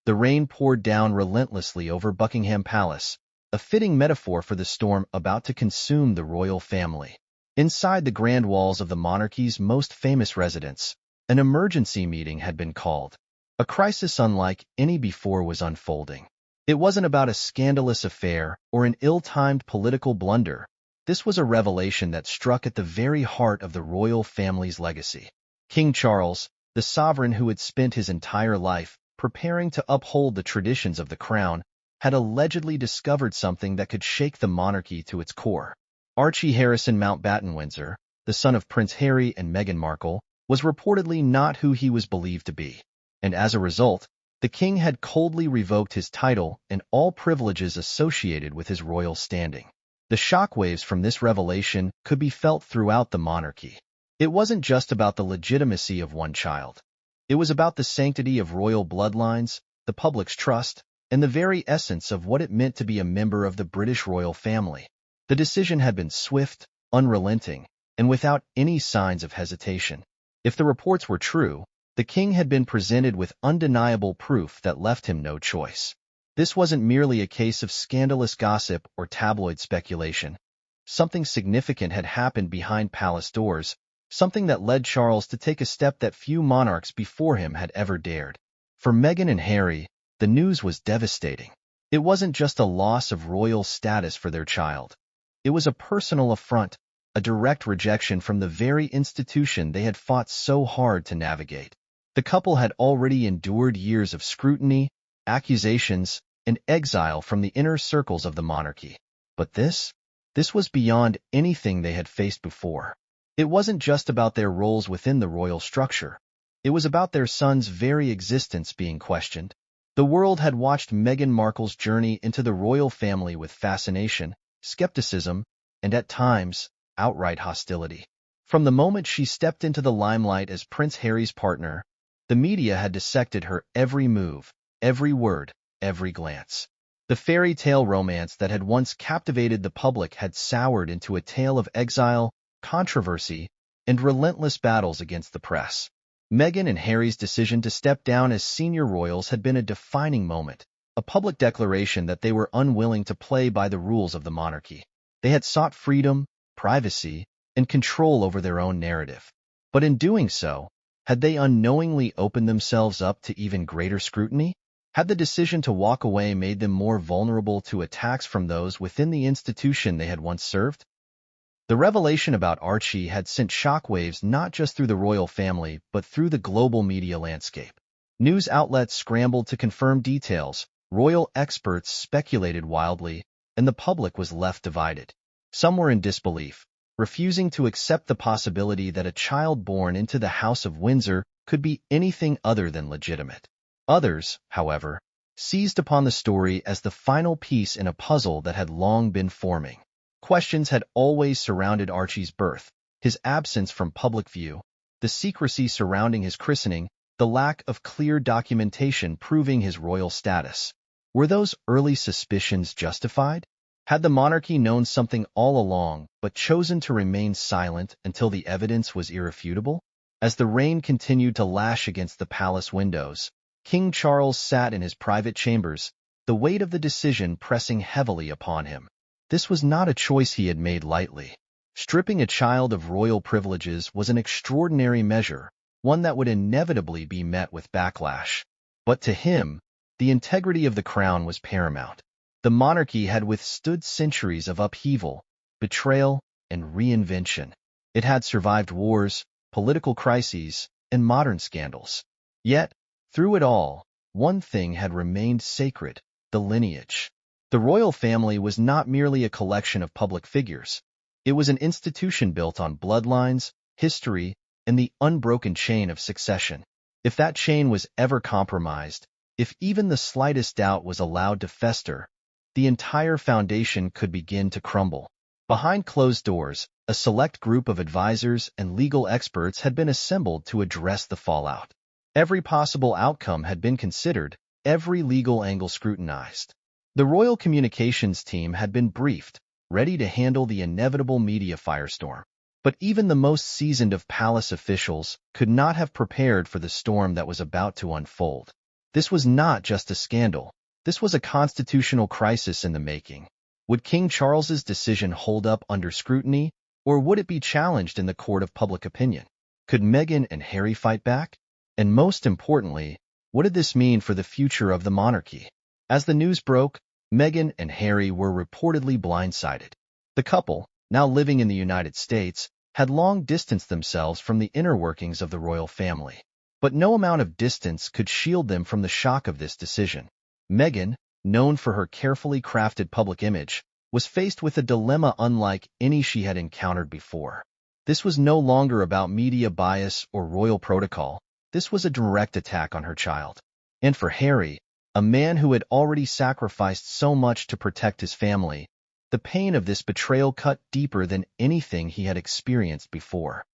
The rain poured down relentlessly over Buckingham Palace, a fitting metaphor for the storm about to consume the royal family. Inside the grand walls of the monarchy's most famous residence, an emergency meeting had been called. A crisis unlike any before was unfolding. It wasn't about a scandalous affair or an ill-timed political blunder. This was a revelation that struck at the very heart of the royal family's legacy. King Charles, the sovereign who had spent his entire life preparing to uphold the traditions of the crown, had allegedly discovered something that could shake the monarchy to its core. Archie Harrison Mountbatten Windsor, the son of Prince Harry and Meghan Markle, was reportedly not who he was believed to be, and as a result, the king had coldly revoked his title and all privileges associated with his royal standing. The shockwaves from this revelation could be felt throughout the monarchy. It wasn't just about the legitimacy of one child. It was about the sanctity of royal bloodlines, the public's trust, and the very essence of what it meant to be a member of the British royal family. The decision had been swift, unrelenting, and without any signs of hesitation. If the reports were true, the king had been presented with undeniable proof that left him no choice. This wasn't merely a case of scandalous gossip or tabloid speculation. Something significant had happened behind palace doors, something that led Charles to take a step that few monarchs before him had ever dared. For Meghan and Harry, the news was devastating. It wasn't just a loss of royal status for their child. It was a personal affront, a direct rejection from the very institution they had fought so hard to navigate. The couple had already endured years of scrutiny, accusations, and exile from the inner circles of the monarchy. But this was beyond anything they had faced before. It wasn't just about their roles within the royal structure. It was about their son's very existence being questioned. The world had watched Meghan Markle's journey into the royal family with fascination, skepticism, and at times, outright hostility. From the moment she stepped into the limelight as Prince Harry's partner, the media had dissected her every move, every word, every glance. The fairy tale romance that had once captivated the public had soured into a tale of exile, controversy, and relentless battles against the press. Meghan and Harry's decision to step down as senior royals had been a defining moment, a public declaration that they were unwilling to play by the rules of the monarchy. They had sought freedom, privacy, and control over their own narrative. But in doing so, had they unknowingly opened themselves up to even greater scrutiny? Had the decision to walk away made them more vulnerable to attacks from those within the institution they had once served? The revelation about Archie had sent shockwaves not just through the royal family, but through the global media landscape. News outlets scrambled to confirm details, royal experts speculated wildly, and the public was left divided. Some were in disbelief, refusing to accept the possibility that a child born into the House of Windsor could be anything other than legitimate. Others, however, seized upon the story as the final piece in a puzzle that had long been forming. Questions had always surrounded Archie's birth, his absence from public view, the secrecy surrounding his christening, the lack of clear documentation proving his royal status. Were those early suspicions justified? Had the monarchy known something all along, but chosen to remain silent until the evidence was irrefutable? As the rain continued to lash against the palace windows, King Charles sat in his private chambers, the weight of the decision pressing heavily upon him. This was not a choice he had made lightly. Stripping a child of royal privileges was an extraordinary measure, one that would inevitably be met with backlash. But to him, the integrity of the crown was paramount. The monarchy had withstood centuries of upheaval, betrayal, and reinvention. It had survived wars, political crises, and modern scandals. Yet, through it all, one thing had remained sacred: the lineage. The royal family was not merely a collection of public figures. It was an institution built on bloodlines, history, and the unbroken chain of succession. If that chain was ever compromised, if even the slightest doubt was allowed to fester, the entire foundation could begin to crumble. Behind closed doors, a select group of advisors and legal experts had been assembled to address the fallout. Every possible outcome had been considered, every legal angle scrutinized. The royal communications team had been briefed, ready to handle the inevitable media firestorm. But even the most seasoned of palace officials could not have prepared for the storm that was about to unfold. This was not just a scandal. This was a constitutional crisis in the making. Would King Charles's decision hold up under scrutiny, or would it be challenged in the court of public opinion? Could Meghan and Harry fight back? And most importantly, what did this mean for the future of the monarchy? As the news broke, Meghan and Harry were reportedly blindsided. The couple, now living in the United States, had long distanced themselves from the inner workings of the royal family. But no amount of distance could shield them from the shock of this decision. Meghan, known for her carefully crafted public image, was faced with a dilemma unlike any she had encountered before. This was no longer about media bias or royal protocol. This was a direct attack on her child. And for Harry, a man who had already sacrificed so much to protect his family, the pain of this betrayal cut deeper than anything he had experienced before.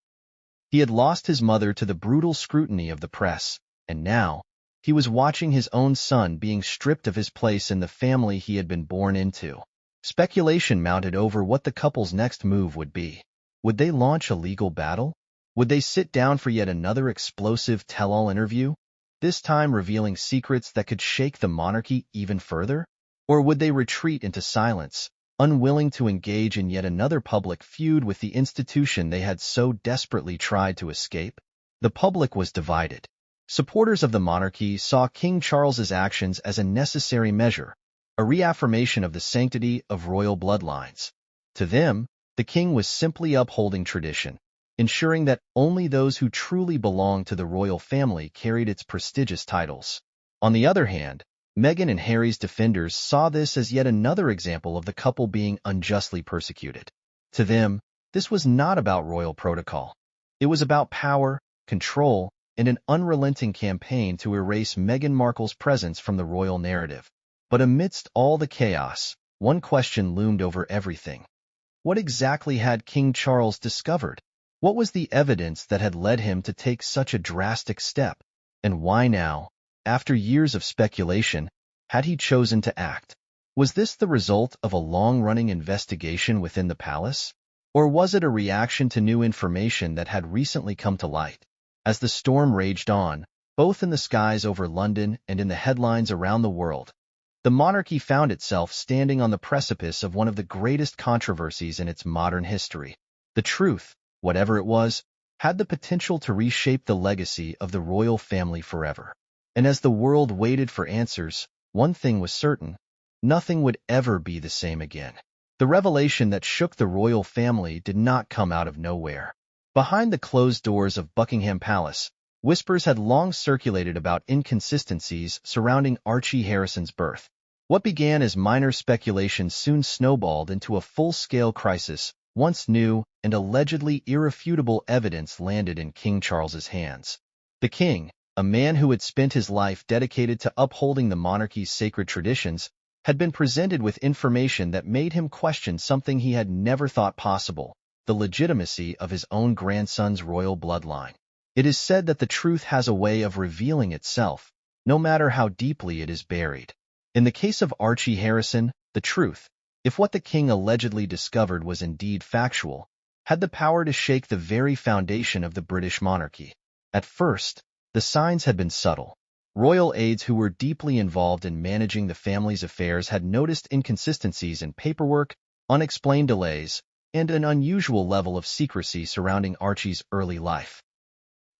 He had lost his mother to the brutal scrutiny of the press, and now, he was watching his own son being stripped of his place in the family he had been born into. Speculation mounted over what the couple's next move would be. Would they launch a legal battle? Would they sit down for yet another explosive tell-all interview, this time revealing secrets that could shake the monarchy even further? Or would they retreat into silence, unwilling to engage in yet another public feud with the institution they had so desperately tried to escape? The public was divided. Supporters of the monarchy saw King Charles's actions as a necessary measure, a reaffirmation of the sanctity of royal bloodlines. To them, the king was simply upholding tradition, ensuring that only those who truly belonged to the royal family carried its prestigious titles. On the other hand, Meghan and Harry's defenders saw this as yet another example of the couple being unjustly persecuted. To them, this was not about royal protocol. It was about power, control, and an unrelenting campaign to erase Meghan Markle's presence from the royal narrative. But amidst all the chaos, one question loomed over everything. What exactly had King Charles discovered? What was the evidence that had led him to take such a drastic step? And why now, after years of speculation, had he chosen to act? Was this the result of a long-running investigation within the palace? Or was it a reaction to new information that had recently come to light? As the storm raged on, both in the skies over London and in the headlines around the world, the monarchy found itself standing on the precipice of one of the greatest controversies in its modern history. The truth, whatever it was, had the potential to reshape the legacy of the royal family forever. And as the world waited for answers, one thing was certain: nothing would ever be the same again. The revelation that shook the royal family did not come out of nowhere. Behind the closed doors of Buckingham Palace, whispers had long circulated about inconsistencies surrounding Archie Harrison's birth. What began as minor speculation soon snowballed into a full-scale crisis. Once new and allegedly irrefutable evidence landed in King Charles's hands. The king, a man who had spent his life dedicated to upholding the monarchy's sacred traditions, had been presented with information that made him question something he had never thought possible: the legitimacy of his own grandson's royal bloodline. It is said that the truth has a way of revealing itself, no matter how deeply it is buried. In the case of Archie Harrison, the truth, if what the king allegedly discovered was indeed factual, had the power to shake the very foundation of the British monarchy. At first, the signs had been subtle. Royal aides who were deeply involved in managing the family's affairs had noticed inconsistencies in paperwork, unexplained delays, and an unusual level of secrecy surrounding Archie's early life.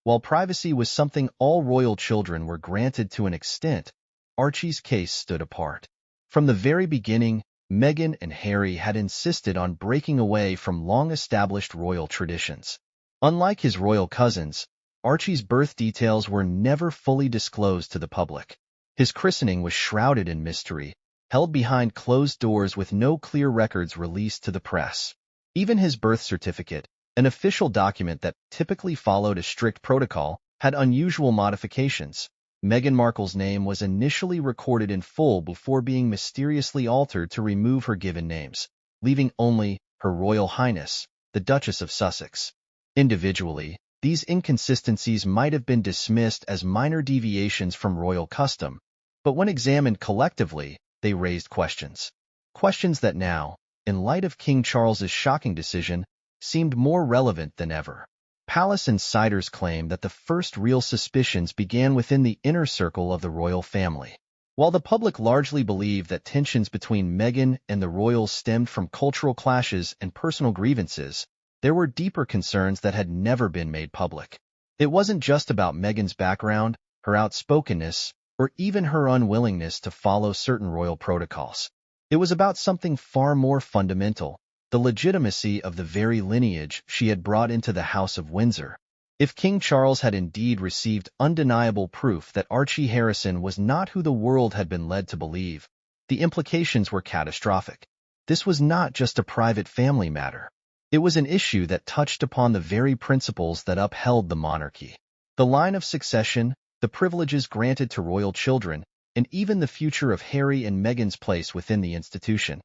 While privacy was something all royal children were granted to an extent, Archie's case stood apart. From the very beginning, Meghan and Harry had insisted on breaking away from long-established royal traditions. Unlike his royal cousins, Archie's birth details were never fully disclosed to the public. His christening was shrouded in mystery, held behind closed doors with no clear records released to the press. Even his birth certificate, an official document that typically followed a strict protocol, had unusual modifications. Meghan Markle's name was initially recorded in full before being mysteriously altered to remove her given names, leaving only Her Royal Highness, the Duchess of Sussex. Individually, these inconsistencies might have been dismissed as minor deviations from royal custom, but when examined collectively, they raised questions. Questions that now, in light of King Charles's shocking decision, seemed more relevant than ever. Palace insiders claim that the first real suspicions began within the inner circle of the royal family. While the public largely believed that tensions between Meghan and the royals stemmed from cultural clashes and personal grievances, there were deeper concerns that had never been made public. It wasn't just about Meghan's background, her outspokenness, or even her unwillingness to follow certain royal protocols. It was about something far more fundamental: the legitimacy of the very lineage she had brought into the House of Windsor. If King Charles had indeed received undeniable proof that Archie Harrison was not who the world had been led to believe, the implications were catastrophic. This was not just a private family matter. It was an issue that touched upon the very principles that upheld the monarchy. The line of succession, the privileges granted to royal children, and even the future of Harry and Meghan's place within the institution.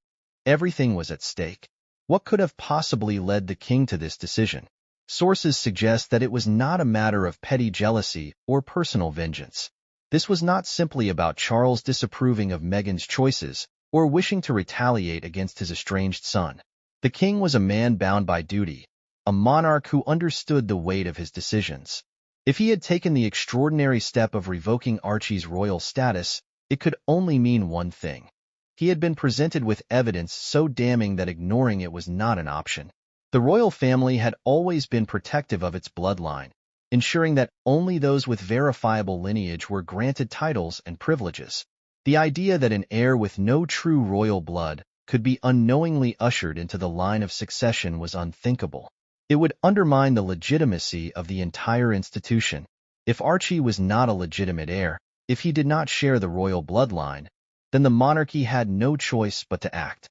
Everything was at stake. What could have possibly led the king to this decision? Sources suggest that it was not a matter of petty jealousy or personal vengeance. This was not simply about Charles disapproving of Meghan's choices or wishing to retaliate against his estranged son. The king was a man bound by duty, a monarch who understood the weight of his decisions. If he had taken the extraordinary step of revoking Archie's royal status, it could only mean one thing. He had been presented with evidence so damning that ignoring it was not an option. The royal family had always been protective of its bloodline, ensuring that only those with verifiable lineage were granted titles and privileges. The idea that an heir with no true royal blood could be unknowingly ushered into the line of succession was unthinkable. It would undermine the legitimacy of the entire institution. If Archie was not a legitimate heir, if he did not share the royal bloodline, then the monarchy had no choice but to act.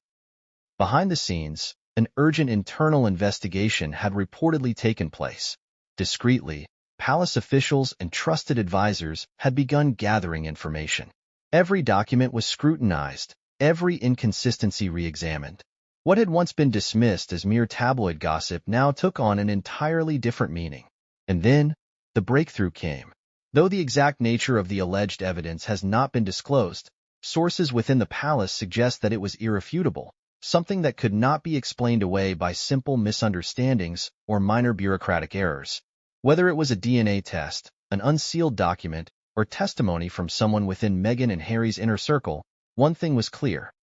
Behind the scenes, an urgent internal investigation had reportedly taken place. Discreetly, palace officials and trusted advisors had begun gathering information. Every document was scrutinized, every inconsistency re-examined. What had once been dismissed as mere tabloid gossip now took on an entirely different meaning. And then, the breakthrough came. Though the exact nature of the alleged evidence has not been disclosed, sources within the palace suggest that it was irrefutable, something that could not be explained away by simple misunderstandings or minor bureaucratic errors. Whether it was a DNA test, an unsealed document, or testimony from someone within Meghan and Harry's inner circle, one thing was clear.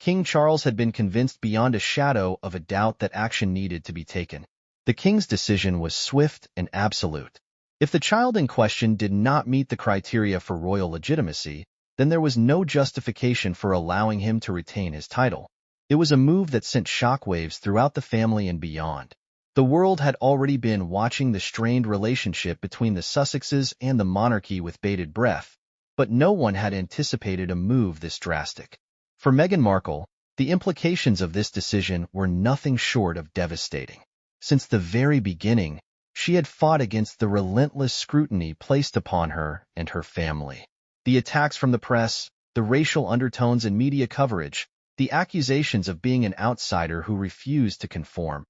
King Charles had been convinced beyond a shadow of a doubt that action needed to be taken. The king's decision was swift and absolute. If the child in question did not meet the criteria for royal legitimacy, then there was no justification for allowing him to retain his title. It was a move that sent shockwaves throughout the family and beyond. The world had already been watching the strained relationship between the Sussexes and the monarchy with bated breath, but no one had anticipated a move this drastic. For Meghan Markle, the implications of this decision were nothing short of devastating. Since the very beginning, she had fought against the relentless scrutiny placed upon her and her family. The attacks from the press, the racial undertones in media coverage, the accusations of being an outsider who refused to conform,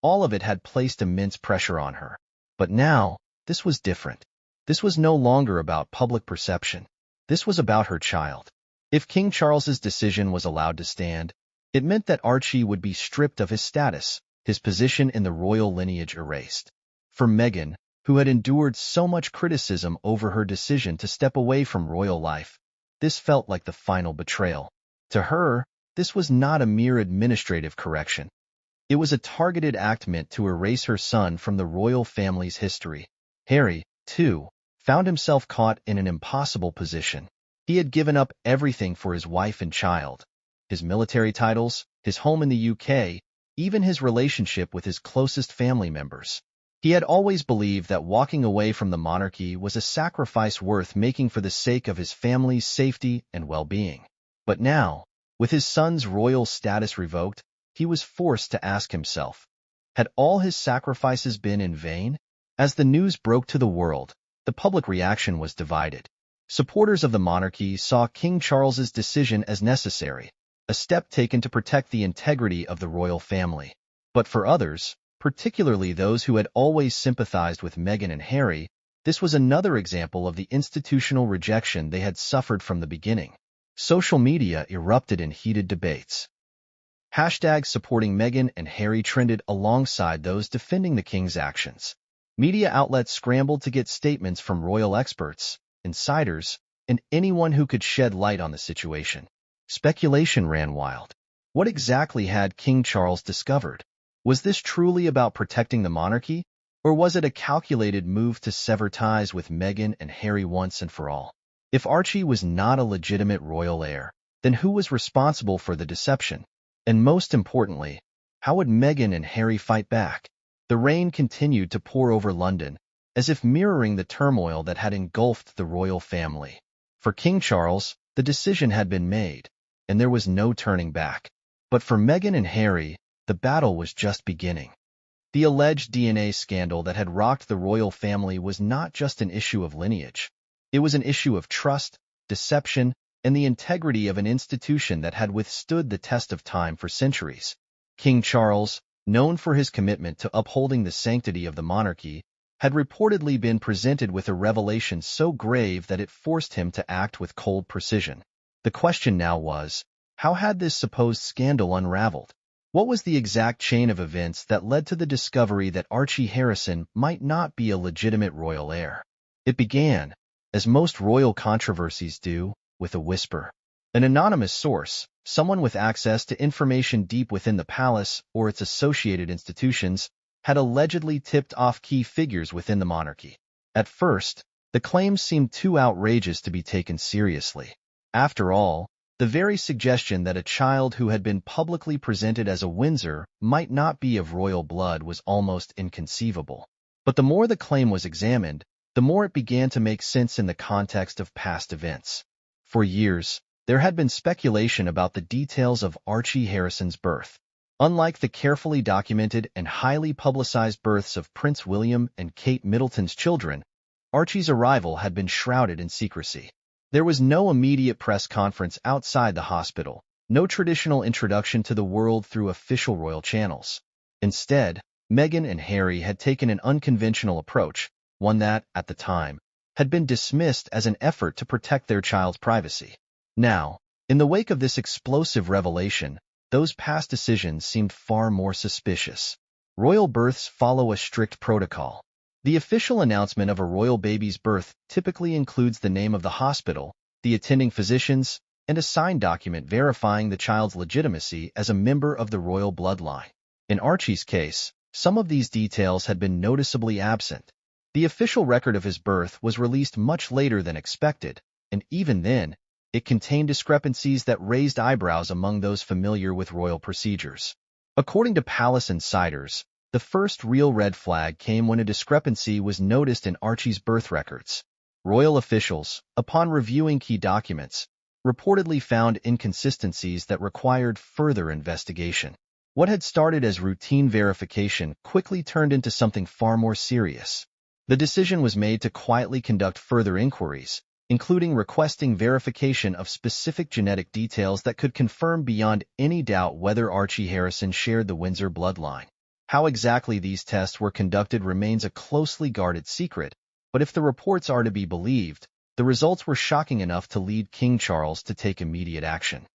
all of it had placed immense pressure on her. But now, this was different. This was no longer about public perception. This was about her child. If King Charles's decision was allowed to stand, it meant that Archie would be stripped of his status, his position in the royal lineage erased. For Meghan, who had endured so much criticism over her decision to step away from royal life, this felt like the final betrayal. To her, this was not a mere administrative correction. It was a targeted act meant to erase her son from the royal family's history. Harry, too, found himself caught in an impossible position. He had given up everything for his wife and child: his military titles, his home in the UK, even his relationship with his closest family members. He had always believed that walking away from the monarchy was a sacrifice worth making for the sake of his family's safety and well-being. But now, with his son's royal status revoked, he was forced to ask himself, had all his sacrifices been in vain? As the news broke to the world, the public reaction was divided. Supporters of the monarchy saw King Charles's decision as necessary, a step taken to protect the integrity of the royal family. But for others, particularly those who had always sympathized with Meghan and Harry, this was another example of the institutional rejection they had suffered from the beginning. Social media erupted in heated debates. Hashtags supporting Meghan and Harry trended alongside those defending the king's actions. Media outlets scrambled to get statements from royal experts, insiders, and anyone who could shed light on the situation. Speculation ran wild. What exactly had King Charles discovered? Was this truly about protecting the monarchy, or was it a calculated move to sever ties with Meghan and Harry once and for all? If Archie was not a legitimate royal heir, then who was responsible for the deception? And most importantly, how would Meghan and Harry fight back? The rain continued to pour over London, as if mirroring the turmoil that had engulfed the royal family. For King Charles, the decision had been made, and there was no turning back. But for Meghan and Harry, the battle was just beginning. The alleged DNA scandal that had rocked the royal family was not just an issue of lineage. It was an issue of trust, deception, and the integrity of an institution that had withstood the test of time for centuries. King Charles, known for his commitment to upholding the sanctity of the monarchy, had reportedly been presented with a revelation so grave that it forced him to act with cold precision. The question now was, how had this supposed scandal unraveled? What was the exact chain of events that led to the discovery that Archie Harrison might not be a legitimate royal heir? It began, as most royal controversies do, with a whisper. An anonymous source, someone with access to information deep within the palace or its associated institutions, had allegedly tipped off key figures within the monarchy. At first, the claims seemed too outrageous to be taken seriously. After all, the very suggestion that a child who had been publicly presented as a Windsor might not be of royal blood was almost inconceivable. But the more the claim was examined, the more it began to make sense in the context of past events. For years, there had been speculation about the details of Archie Harrison's birth. Unlike the carefully documented and highly publicized births of Prince William and Kate Middleton's children, Archie's arrival had been shrouded in secrecy. There was no immediate press conference outside the hospital, no traditional introduction to the world through official royal channels. Instead, Meghan and Harry had taken an unconventional approach, one that, at the time, had been dismissed as an effort to protect their child's privacy. Now, in the wake of this explosive revelation, those past decisions seemed far more suspicious. Royal births follow a strict protocol. The official announcement of a royal baby's birth typically includes the name of the hospital, the attending physicians, and a signed document verifying the child's legitimacy as a member of the royal bloodline. In Archie's case, some of these details had been noticeably absent. The official record of his birth was released much later than expected, and even then, it contained discrepancies that raised eyebrows among those familiar with royal procedures. According to palace insiders, the first real red flag came when a discrepancy was noticed in Archie's birth records. Royal officials, upon reviewing key documents, reportedly found inconsistencies that required further investigation. What had started as routine verification quickly turned into something far more serious. The decision was made to quietly conduct further inquiries, including requesting verification of specific genetic details that could confirm beyond any doubt whether Archie Harrison shared the Windsor bloodline. How exactly these tests were conducted remains a closely guarded secret, but if the reports are to be believed, the results were shocking enough to lead King Charles to take immediate action.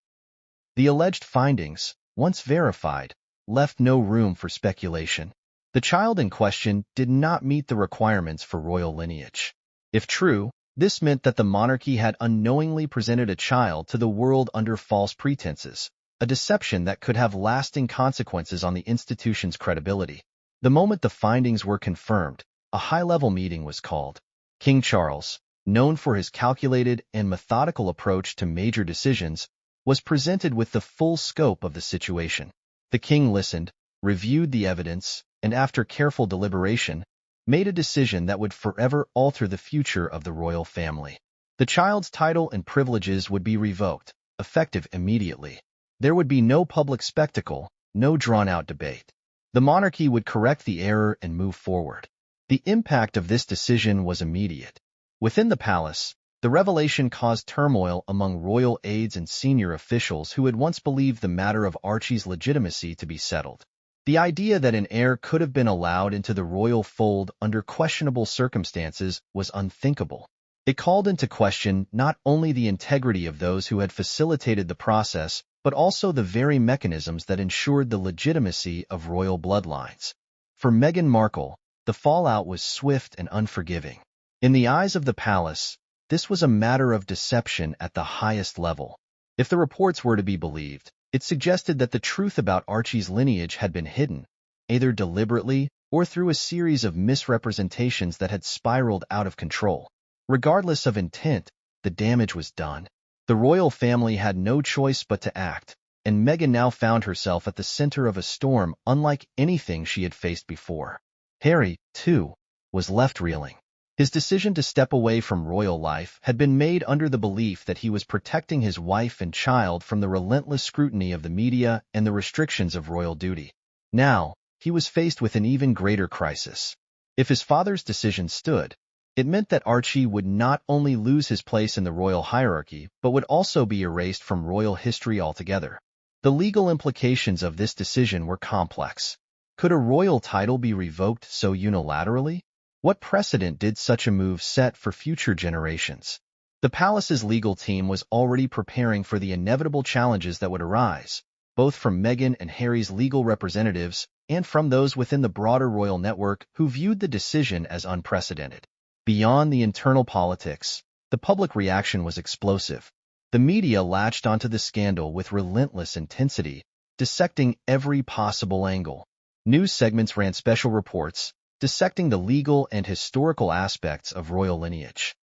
The alleged findings, once verified, left no room for speculation. The child in question did not meet the requirements for royal lineage. If true, this meant that the monarchy had unknowingly presented a child to the world under false pretenses, a deception that could have lasting consequences on the institution's credibility. The moment the findings were confirmed, a high-level meeting was called. King Charles, known for his calculated and methodical approach to major decisions, was presented with the full scope of the situation. The king listened, reviewed the evidence, and after careful deliberation, made a decision that would forever alter the future of the royal family. The child's title and privileges would be revoked, effective immediately. There would be no public spectacle, no drawn-out debate. The monarchy would correct the error and move forward. The impact of this decision was immediate. Within the palace, the revelation caused turmoil among royal aides and senior officials who had once believed the matter of Archie's legitimacy to be settled. The idea that an heir could have been allowed into the royal fold under questionable circumstances was unthinkable. It called into question not only the integrity of those who had facilitated the process, but also the very mechanisms that ensured the legitimacy of royal bloodlines. For Meghan Markle, the fallout was swift and unforgiving. In the eyes of the palace, this was a matter of deception at the highest level. If the reports were to be believed, it suggested that the truth about Archie's lineage had been hidden, either deliberately or through a series of misrepresentations that had spiraled out of control. Regardless of intent, the damage was done. The royal family had no choice but to act, and Meghan now found herself at the center of a storm unlike anything she had faced before. Harry, too, was left reeling. His decision to step away from royal life had been made under the belief that he was protecting his wife and child from the relentless scrutiny of the media and the restrictions of royal duty. Now, he was faced with an even greater crisis. If his father's decision stood, it meant that Archie would not only lose his place in the royal hierarchy, but would also be erased from royal history altogether. The legal implications of this decision were complex. Could a royal title be revoked so unilaterally? What precedent did such a move set for future generations? The palace's legal team was already preparing for the inevitable challenges that would arise, both from Meghan and Harry's legal representatives and from those within the broader royal network who viewed the decision as unprecedented. Beyond the internal politics, the public reaction was explosive. The media latched onto the scandal with relentless intensity, dissecting every possible angle. News segments ran special reports, dissecting the legal and historical aspects of royal lineage.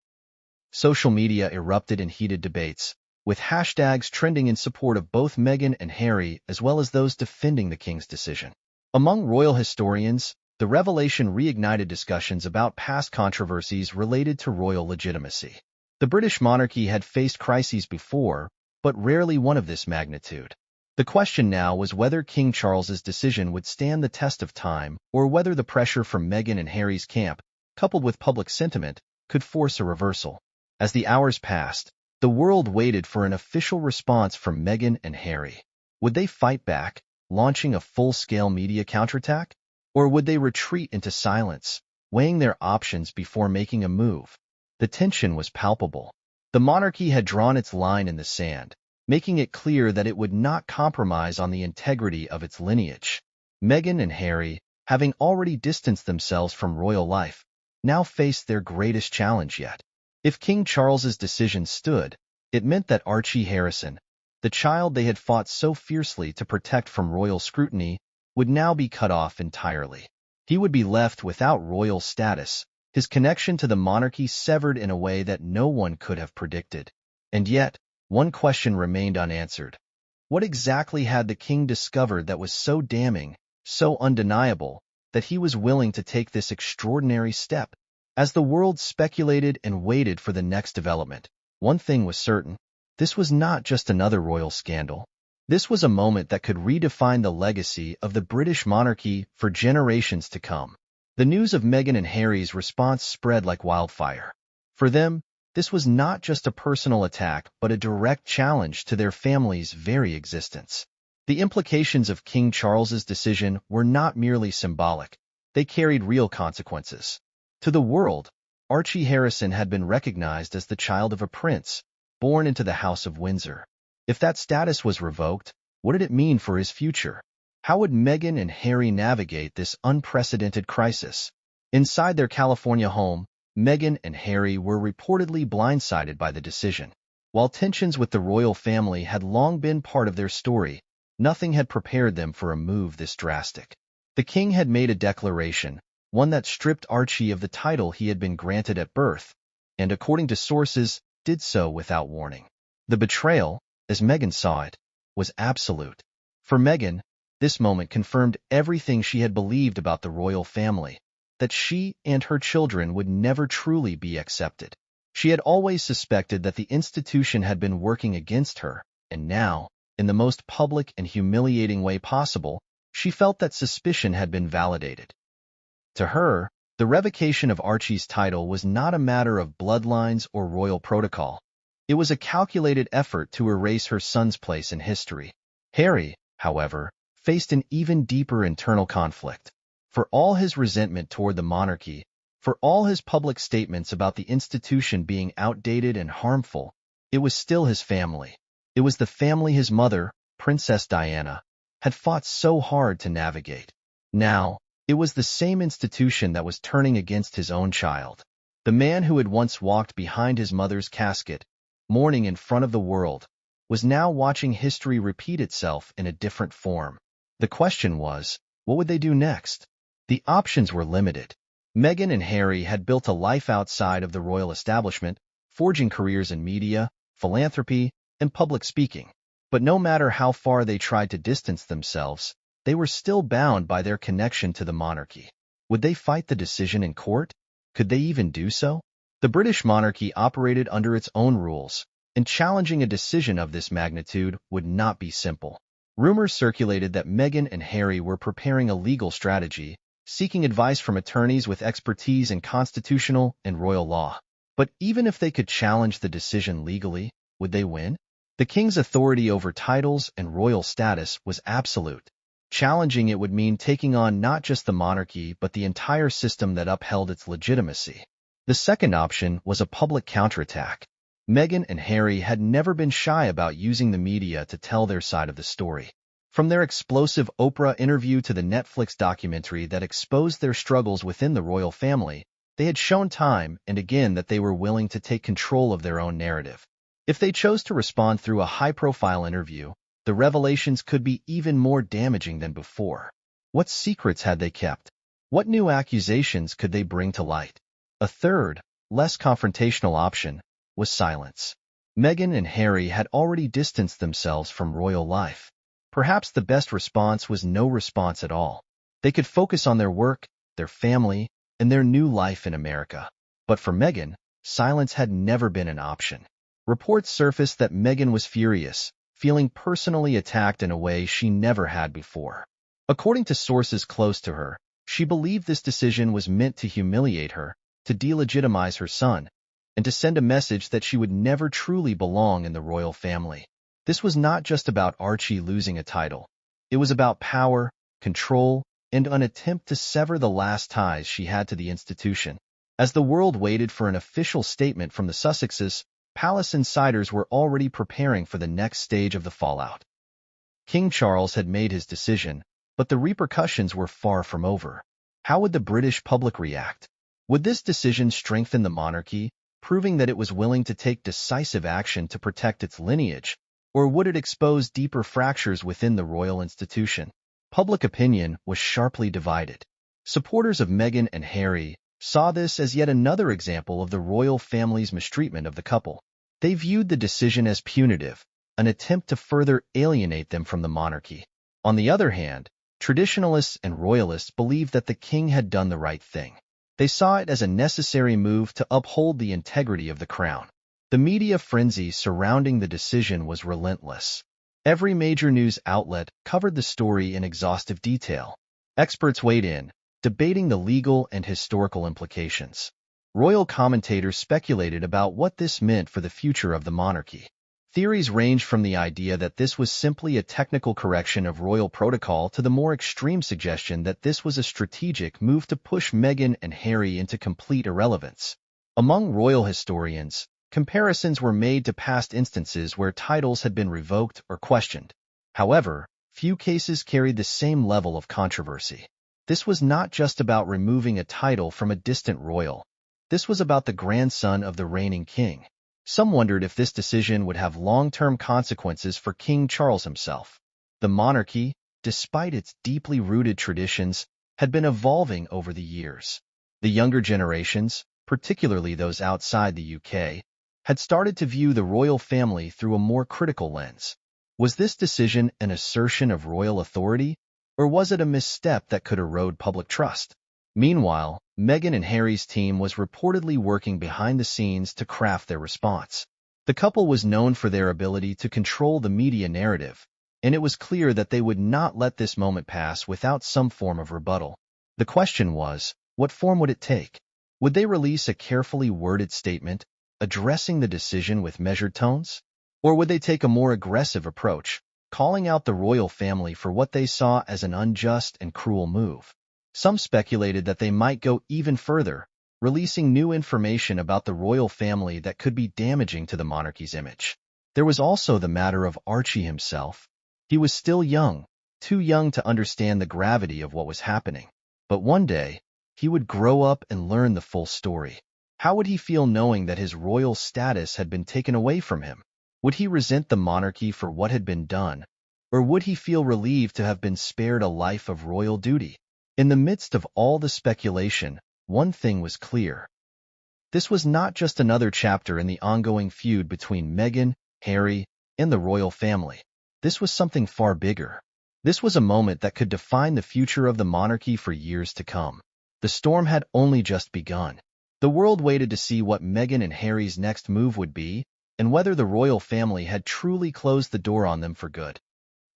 Social media erupted in heated debates, with hashtags trending in support of both Meghan and Harry as well as those defending the king's decision. Among royal historians, the revelation reignited discussions about past controversies related to royal legitimacy. The British monarchy had faced crises before, but rarely one of this magnitude. The question now was whether King Charles's decision would stand the test of time, or whether the pressure from Meghan and Harry's camp, coupled with public sentiment, could force a reversal. As the hours passed, the world waited for an official response from Meghan and Harry. Would they fight back, launching a full-scale media counterattack? Or would they retreat into silence, weighing their options before making a move? The tension was palpable. The monarchy had drawn its line in the sand, making it clear that it would not compromise on the integrity of its lineage. Meghan and Harry, having already distanced themselves from royal life, now faced their greatest challenge yet. If King Charles's decision stood, it meant that Archie Harrison, the child they had fought so fiercely to protect from royal scrutiny, would now be cut off entirely. He would be left without royal status, his connection to the monarchy severed in a way that no one could have predicted. And yet, one question remained unanswered. What exactly had the king discovered that was so damning, so undeniable, that he was willing to take this extraordinary step? As the world speculated and waited for the next development, one thing was certain. This was not just another royal scandal. This was a moment that could redefine the legacy of the British monarchy for generations to come. The news of Meghan and Harry's response spread like wildfire. For them, this was not just a personal attack, but a direct challenge to their family's very existence. The implications of King Charles's decision were not merely symbolic. They carried real consequences. To the world, Archie Harrison had been recognized as the child of a prince, born into the House of Windsor. If that status was revoked, what did it mean for his future? How would Meghan and Harry navigate this unprecedented crisis? Inside their California home, Meghan and Harry were reportedly blindsided by the decision. While tensions with the royal family had long been part of their story, nothing had prepared them for a move this drastic. The king had made a declaration, one that stripped Archie of the title he had been granted at birth, and according to sources, did so without warning. The betrayal, as Meghan saw it, was absolute. For Meghan, this moment confirmed everything she had believed about the royal family, that she and her children would never truly be accepted. She had always suspected that the institution had been working against her, and now, in the most public and humiliating way possible, she felt that suspicion had been validated. To her, the revocation of Archie's title was not a matter of bloodlines or royal protocol. It was a calculated effort to erase her son's place in history. Harry, however, faced an even deeper internal conflict. For all his resentment toward the monarchy, for all his public statements about the institution being outdated and harmful, it was still his family. It was the family his mother, Princess Diana, had fought so hard to navigate. Now, It was the same institution that was turning against his own child. The man who had once walked behind his mother's casket, mourning in front of the world, was now watching history repeat itself in a different form. The question was, what would they do next? The options were limited. Meghan and Harry had built a life outside of the royal establishment, forging careers in media, philanthropy, and public speaking. But no matter how far they tried to distance themselves, they were still bound by their connection to the monarchy. Would they fight the decision in court? Could they even do so? The British monarchy operated under its own rules, and challenging a decision of this magnitude would not be simple. Rumors circulated that Meghan and Harry were preparing a legal strategy, seeking advice from attorneys with expertise in constitutional and royal law. But even if they could challenge the decision legally, would they win? The king's authority over titles and royal status was absolute. Challenging it would mean taking on not just the monarchy but the entire system that upheld its legitimacy. The second option was a public counterattack. Meghan and Harry had never been shy about using the media to tell their side of the story. From their explosive Oprah interview to the Netflix documentary that exposed their struggles within the royal family, they had shown time and again that they were willing to take control of their own narrative. If they chose to respond through a high-profile interview, the revelations could be even more damaging than before. What secrets had they kept? What new accusations could they bring to light? A third, less confrontational option was silence. Meghan and Harry had already distanced themselves from royal life. Perhaps the best response was no response at all. They could focus on their work, their family, and their new life in America. But for Meghan, silence had never been an option. Reports surfaced that Meghan was furious, feeling personally attacked in a way she never had before. According to sources close to her, she believed this decision was meant to humiliate her, to delegitimize her son, and to send a message that she would never truly belong in the royal family. This was not just about Archie losing a title. It was about power, control, and an attempt to sever the last ties she had to the institution. As the world waited for an official statement from the Sussexes, palace insiders were already preparing for the next stage of the fallout. King Charles had made his decision, but the repercussions were far from over. How would the British public react? Would this decision strengthen the monarchy, proving that it was willing to take decisive action to protect its lineage, or would it expose deeper fractures within the royal institution? Public opinion was sharply divided. Supporters of Meghan and Harry saw this as yet another example of the royal family's mistreatment of the couple. They viewed the decision as punitive, an attempt to further alienate them from the monarchy. On the other hand, traditionalists and royalists believed that the king had done the right thing. They saw it as a necessary move to uphold the integrity of the crown. The media frenzy surrounding the decision was relentless. Every major news outlet covered the story in exhaustive detail. Experts weighed in, debating the legal and historical implications. Royal commentators speculated about what this meant for the future of the monarchy. Theories ranged from the idea that this was simply a technical correction of royal protocol to the more extreme suggestion that this was a strategic move to push Meghan and Harry into complete irrelevance. Among royal historians, comparisons were made to past instances where titles had been revoked or questioned. However, few cases carried the same level of controversy. This was not just about removing a title from a distant royal. This was about the grandson of the reigning king. Some wondered if this decision would have long-term consequences for King Charles himself. The monarchy, despite its deeply rooted traditions, had been evolving over the years. The younger generations, particularly those outside the UK, had started to view the royal family through a more critical lens. Was this decision an assertion of royal authority, or was it a misstep that could erode public trust? Meanwhile, Meghan and Harry's team was reportedly working behind the scenes to craft their response. The couple was known for their ability to control the media narrative, and it was clear that they would not let this moment pass without some form of rebuttal. The question was, what form would it take? Would they release a carefully worded statement, addressing the decision with measured tones? Or would they take a more aggressive approach, calling out the royal family for what they saw as an unjust and cruel move? Some speculated that they might go even further, releasing new information about the royal family that could be damaging to the monarchy's image. There was also the matter of Archie himself. He was still young, too young to understand the gravity of what was happening. But one day, he would grow up and learn the full story. How would he feel knowing that his royal status had been taken away from him? Would he resent the monarchy for what had been done? Or would he feel relieved to have been spared a life of royal duty? In the midst of all the speculation, one thing was clear. This was not just another chapter in the ongoing feud between Meghan, Harry, and the royal family. This was something far bigger. This was a moment that could define the future of the monarchy for years to come. The storm had only just begun. The world waited to see what Meghan and Harry's next move would be, and whether the royal family had truly closed the door on them for good.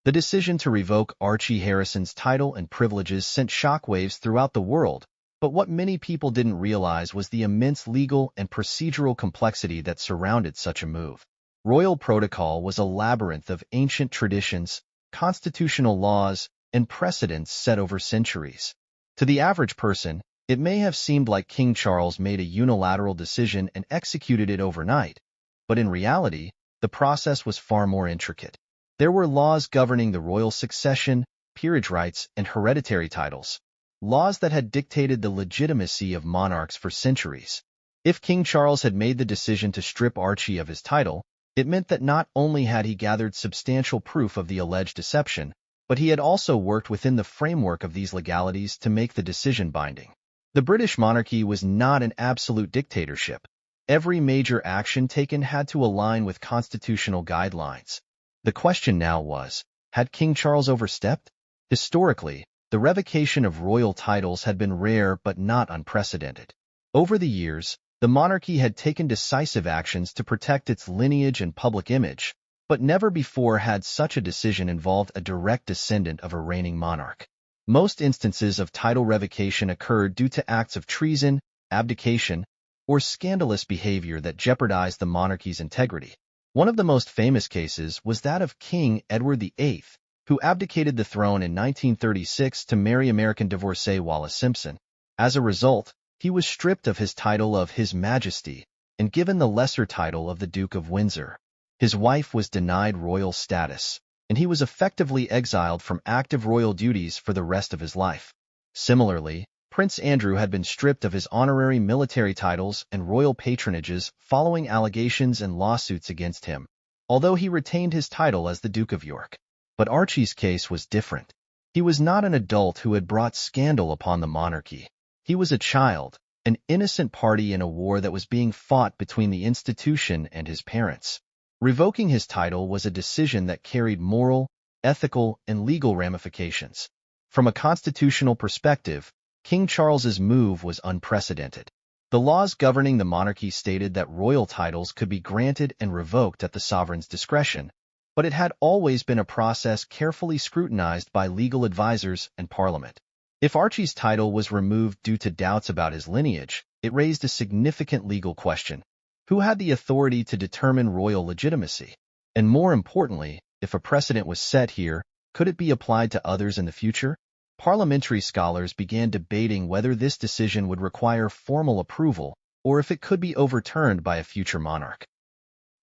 The decision to revoke Archie Harrison's title and privileges sent shockwaves throughout the world, but what many people didn't realize was the immense legal and procedural complexity that surrounded such a move. Royal protocol was a labyrinth of ancient traditions, constitutional laws, and precedents set over centuries. To the average person, it may have seemed like King Charles made a unilateral decision and executed it overnight, but in reality, the process was far more intricate. There were laws governing the royal succession, peerage rights, and hereditary titles, laws that had dictated the legitimacy of monarchs for centuries. If King Charles had made the decision to strip Archie of his title, it meant that not only had he gathered substantial proof of the alleged deception, but he had also worked within the framework of these legalities to make the decision binding. The British monarchy was not an absolute dictatorship. Every major action taken had to align with constitutional guidelines. The question now was, had King Charles overstepped? Historically, the revocation of royal titles had been rare but not unprecedented. Over the years, the monarchy had taken decisive actions to protect its lineage and public image, but never before had such a decision involved a direct descendant of a reigning monarch. Most instances of title revocation occurred due to acts of treason, abdication, or scandalous behavior that jeopardized the monarchy's integrity. One of the most famous cases was that of King Edward VIII, who abdicated the throne in 1936 to marry American divorcee Wallis Simpson. As a result, he was stripped of his title of His Majesty and given the lesser title of the Duke of Windsor. His wife was denied royal status, and he was effectively exiled from active royal duties for the rest of his life. Similarly, Prince Andrew had been stripped of his honorary military titles and royal patronages following allegations and lawsuits against him, although he retained his title as the Duke of York. But Archie's case was different. He was not an adult who had brought scandal upon the monarchy. He was a child, an innocent party in a war that was being fought between the institution and his parents. Revoking his title was a decision that carried moral, ethical, and legal ramifications. From a constitutional perspective, King Charles's move was unprecedented. The laws governing the monarchy stated that royal titles could be granted and revoked at the sovereign's discretion, but it had always been a process carefully scrutinized by legal advisors and Parliament. If Archie's title was removed due to doubts about his lineage, it raised a significant legal question. Who had the authority to determine royal legitimacy? And more importantly, if a precedent was set here, could it be applied to others in the future? Parliamentary scholars began debating whether this decision would require formal approval or if it could be overturned by a future monarch.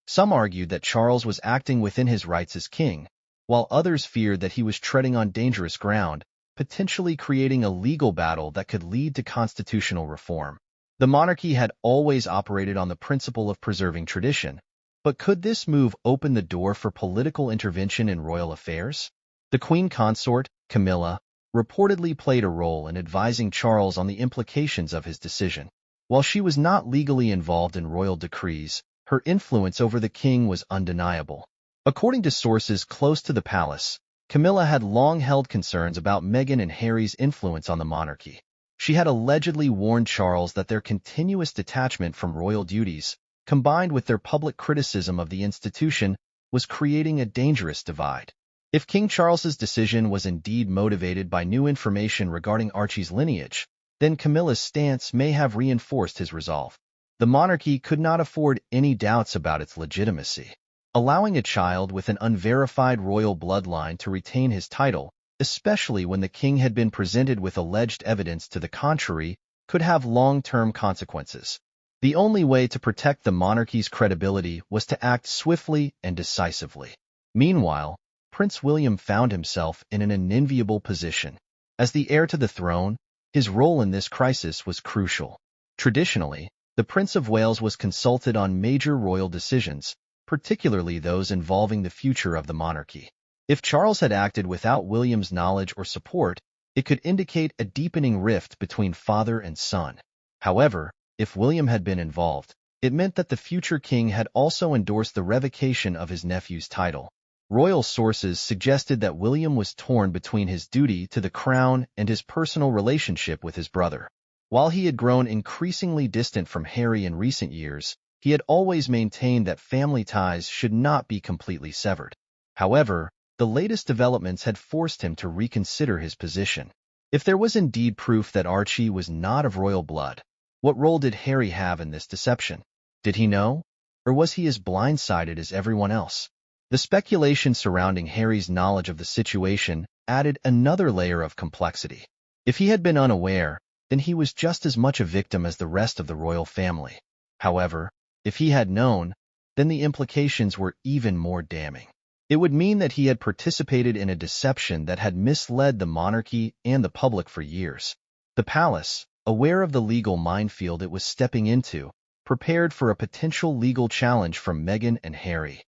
Some argued that Charles was acting within his rights as king, while others feared that he was treading on dangerous ground, potentially creating a legal battle that could lead to constitutional reform. The monarchy had always operated on the principle of preserving tradition, but could this move open the door for political intervention in royal affairs? The Queen Consort, Camilla, reportedly played a role in advising Charles on the implications of his decision. While she was not legally involved in royal decrees, her influence over the king was undeniable. According to sources close to the palace, Camilla had long held concerns about Meghan and Harry's influence on the monarchy. She had allegedly warned Charles that their continuous detachment from royal duties, combined with their public criticism of the institution, was creating a dangerous divide. If King Charles's decision was indeed motivated by new information regarding Archie's lineage, then Camilla's stance may have reinforced his resolve. The monarchy could not afford any doubts about its legitimacy. Allowing a child with an unverified royal bloodline to retain his title, especially when the king had been presented with alleged evidence to the contrary, could have long-term consequences. The only way to protect the monarchy's credibility was to act swiftly and decisively. Meanwhile, Prince William found himself in an unenviable position. As the heir to the throne, His role in this crisis was crucial. Traditionally, the Prince of Wales was consulted on major royal decisions, particularly those involving the future of the monarchy. If Charles had acted without William's knowledge or support, it could indicate a deepening rift between father and son. However, if William had been involved, it meant that the future king had also endorsed the revocation of his nephew's title. Royal sources suggested that William was torn between his duty to the crown and his personal relationship with his brother. While he had grown increasingly distant from Harry in recent years, he had always maintained that family ties should not be completely severed. However, the latest developments had forced him to reconsider his position. If there was indeed proof that Archie was not of royal blood, what role did Harry have in this deception? Did he know? Or was he as blindsided as everyone else? The speculation surrounding Harry's knowledge of the situation added another layer of complexity. If he had been unaware, then he was just as much a victim as the rest of the royal family. However, if he had known, then the implications were even more damning. It would mean that he had participated in a deception that had misled the monarchy and the public for years. The palace, aware of the legal minefield it was stepping into, prepared for a potential legal challenge from Meghan and Harry.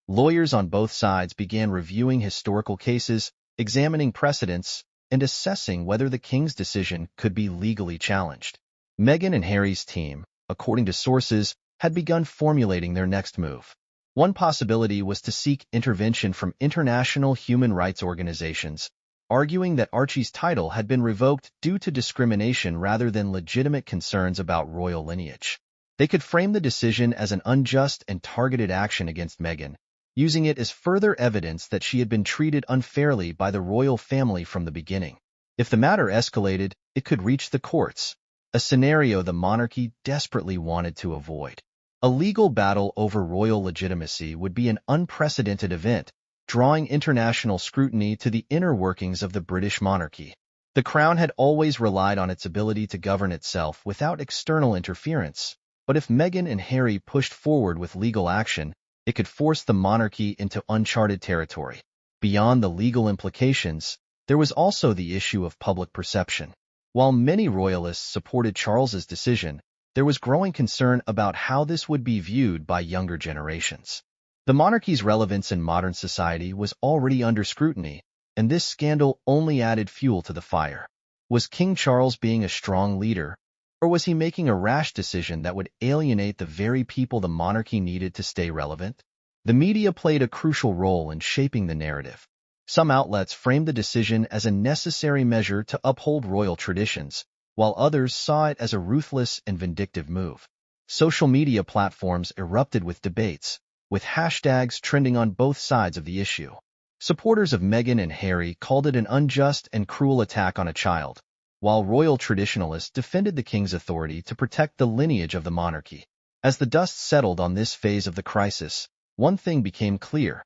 Lawyers on both sides began reviewing historical cases, examining precedents, and assessing whether the king's decision could be legally challenged. Meghan and Harry's team, according to sources, had begun formulating their next move. One possibility was to seek intervention from international human rights organizations, arguing that Archie's title had been revoked due to discrimination rather than legitimate concerns about royal lineage. They could frame the decision as an unjust and targeted action against Meghan, using it as further evidence that she had been treated unfairly by the royal family from the beginning. If the matter escalated, it could reach the courts, a scenario the monarchy desperately wanted to avoid. A legal battle over royal legitimacy would be an unprecedented event, drawing international scrutiny to the inner workings of the British monarchy. The crown had always relied on its ability to govern itself without external interference, but if Meghan and Harry pushed forward with legal action, it could force the monarchy into uncharted territory. Beyond the legal implications, there was also the issue of public perception. While many royalists supported Charles's decision, there was growing concern about how this would be viewed by younger generations. The monarchy's relevance in modern society was already under scrutiny, and this scandal only added fuel to the fire. Was King Charles being a strong leader, or was he making a rash decision that would alienate the very people the monarchy needed to stay relevant? The media played a crucial role in shaping the narrative. Some outlets framed the decision as a necessary measure to uphold royal traditions, while others saw it as a ruthless and vindictive move. Social media platforms erupted with debates, with hashtags trending on both sides of the issue. Supporters of Meghan and Harry called it an unjust and cruel attack on a child, while royal traditionalists defended the king's authority to protect the lineage of the monarchy. As the dust settled on this phase of the crisis, one thing became clear.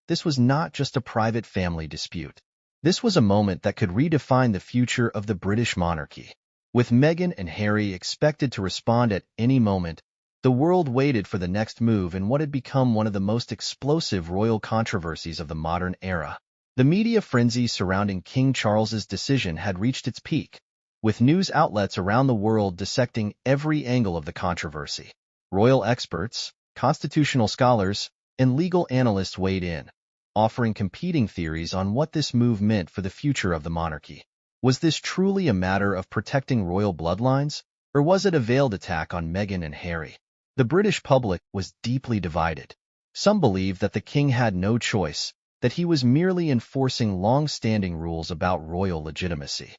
This was not just a private family dispute. This was a moment that could redefine the future of the British monarchy. With Meghan and Harry expected to respond at any moment, the world waited for the next move in what had become one of the most explosive royal controversies of the modern era. The media frenzy surrounding King Charles's decision had reached its peak, with news outlets around the world dissecting every angle of the controversy. Royal experts, constitutional scholars, and legal analysts weighed in, offering competing theories on what this move meant for the future of the monarchy. Was this truly a matter of protecting royal bloodlines, or was it a veiled attack on Meghan and Harry? The British public was deeply divided. Some believed that the king had no choice, that he was merely enforcing long-standing rules about royal legitimacy.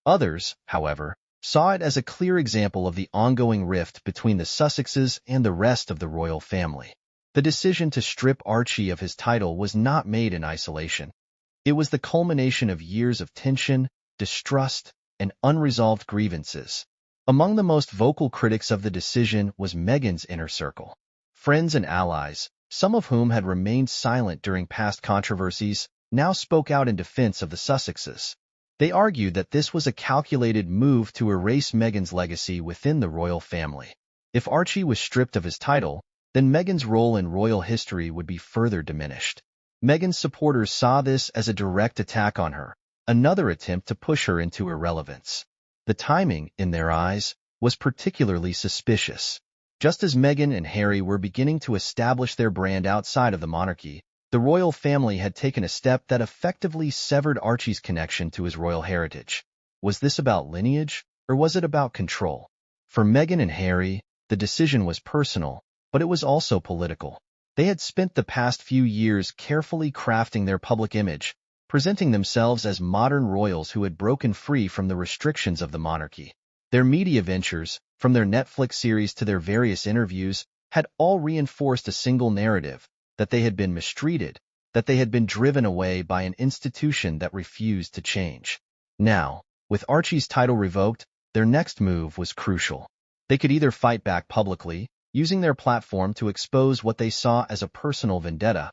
Others, however, saw it as a clear example of the ongoing rift between the Sussexes and the rest of the royal family. The decision to strip Archie of his title was not made in isolation. It was the culmination of years of tension, distrust, and unresolved grievances. Among the most vocal critics of the decision was Meghan's inner circle. Friends and allies, some of whom had remained silent during past controversies, now spoke out in defense of the Sussexes. They argued that this was a calculated move to erase Meghan's legacy within the royal family. If Archie was stripped of his title, then Meghan's role in royal history would be further diminished. Meghan's supporters saw this as a direct attack on her, another attempt to push her into irrelevance. The timing, in their eyes, was particularly suspicious. Just as Meghan and Harry were beginning to establish their brand outside of the monarchy, the royal family had taken a step that effectively severed Archie's connection to his royal heritage. Was this about lineage, or was it about control? For Meghan and Harry, the decision was personal, but it was also political. They had spent the past few years carefully crafting their public image, presenting themselves as modern royals who had broken free from the restrictions of the monarchy. Their media ventures, from their Netflix series to their various interviews, had all reinforced a single narrative, that they had been mistreated, that they had been driven away by an institution that refused to change. Now, with Archie's title revoked, their next move was crucial. They could either fight back publicly, using their platform to expose what they saw as a personal vendetta,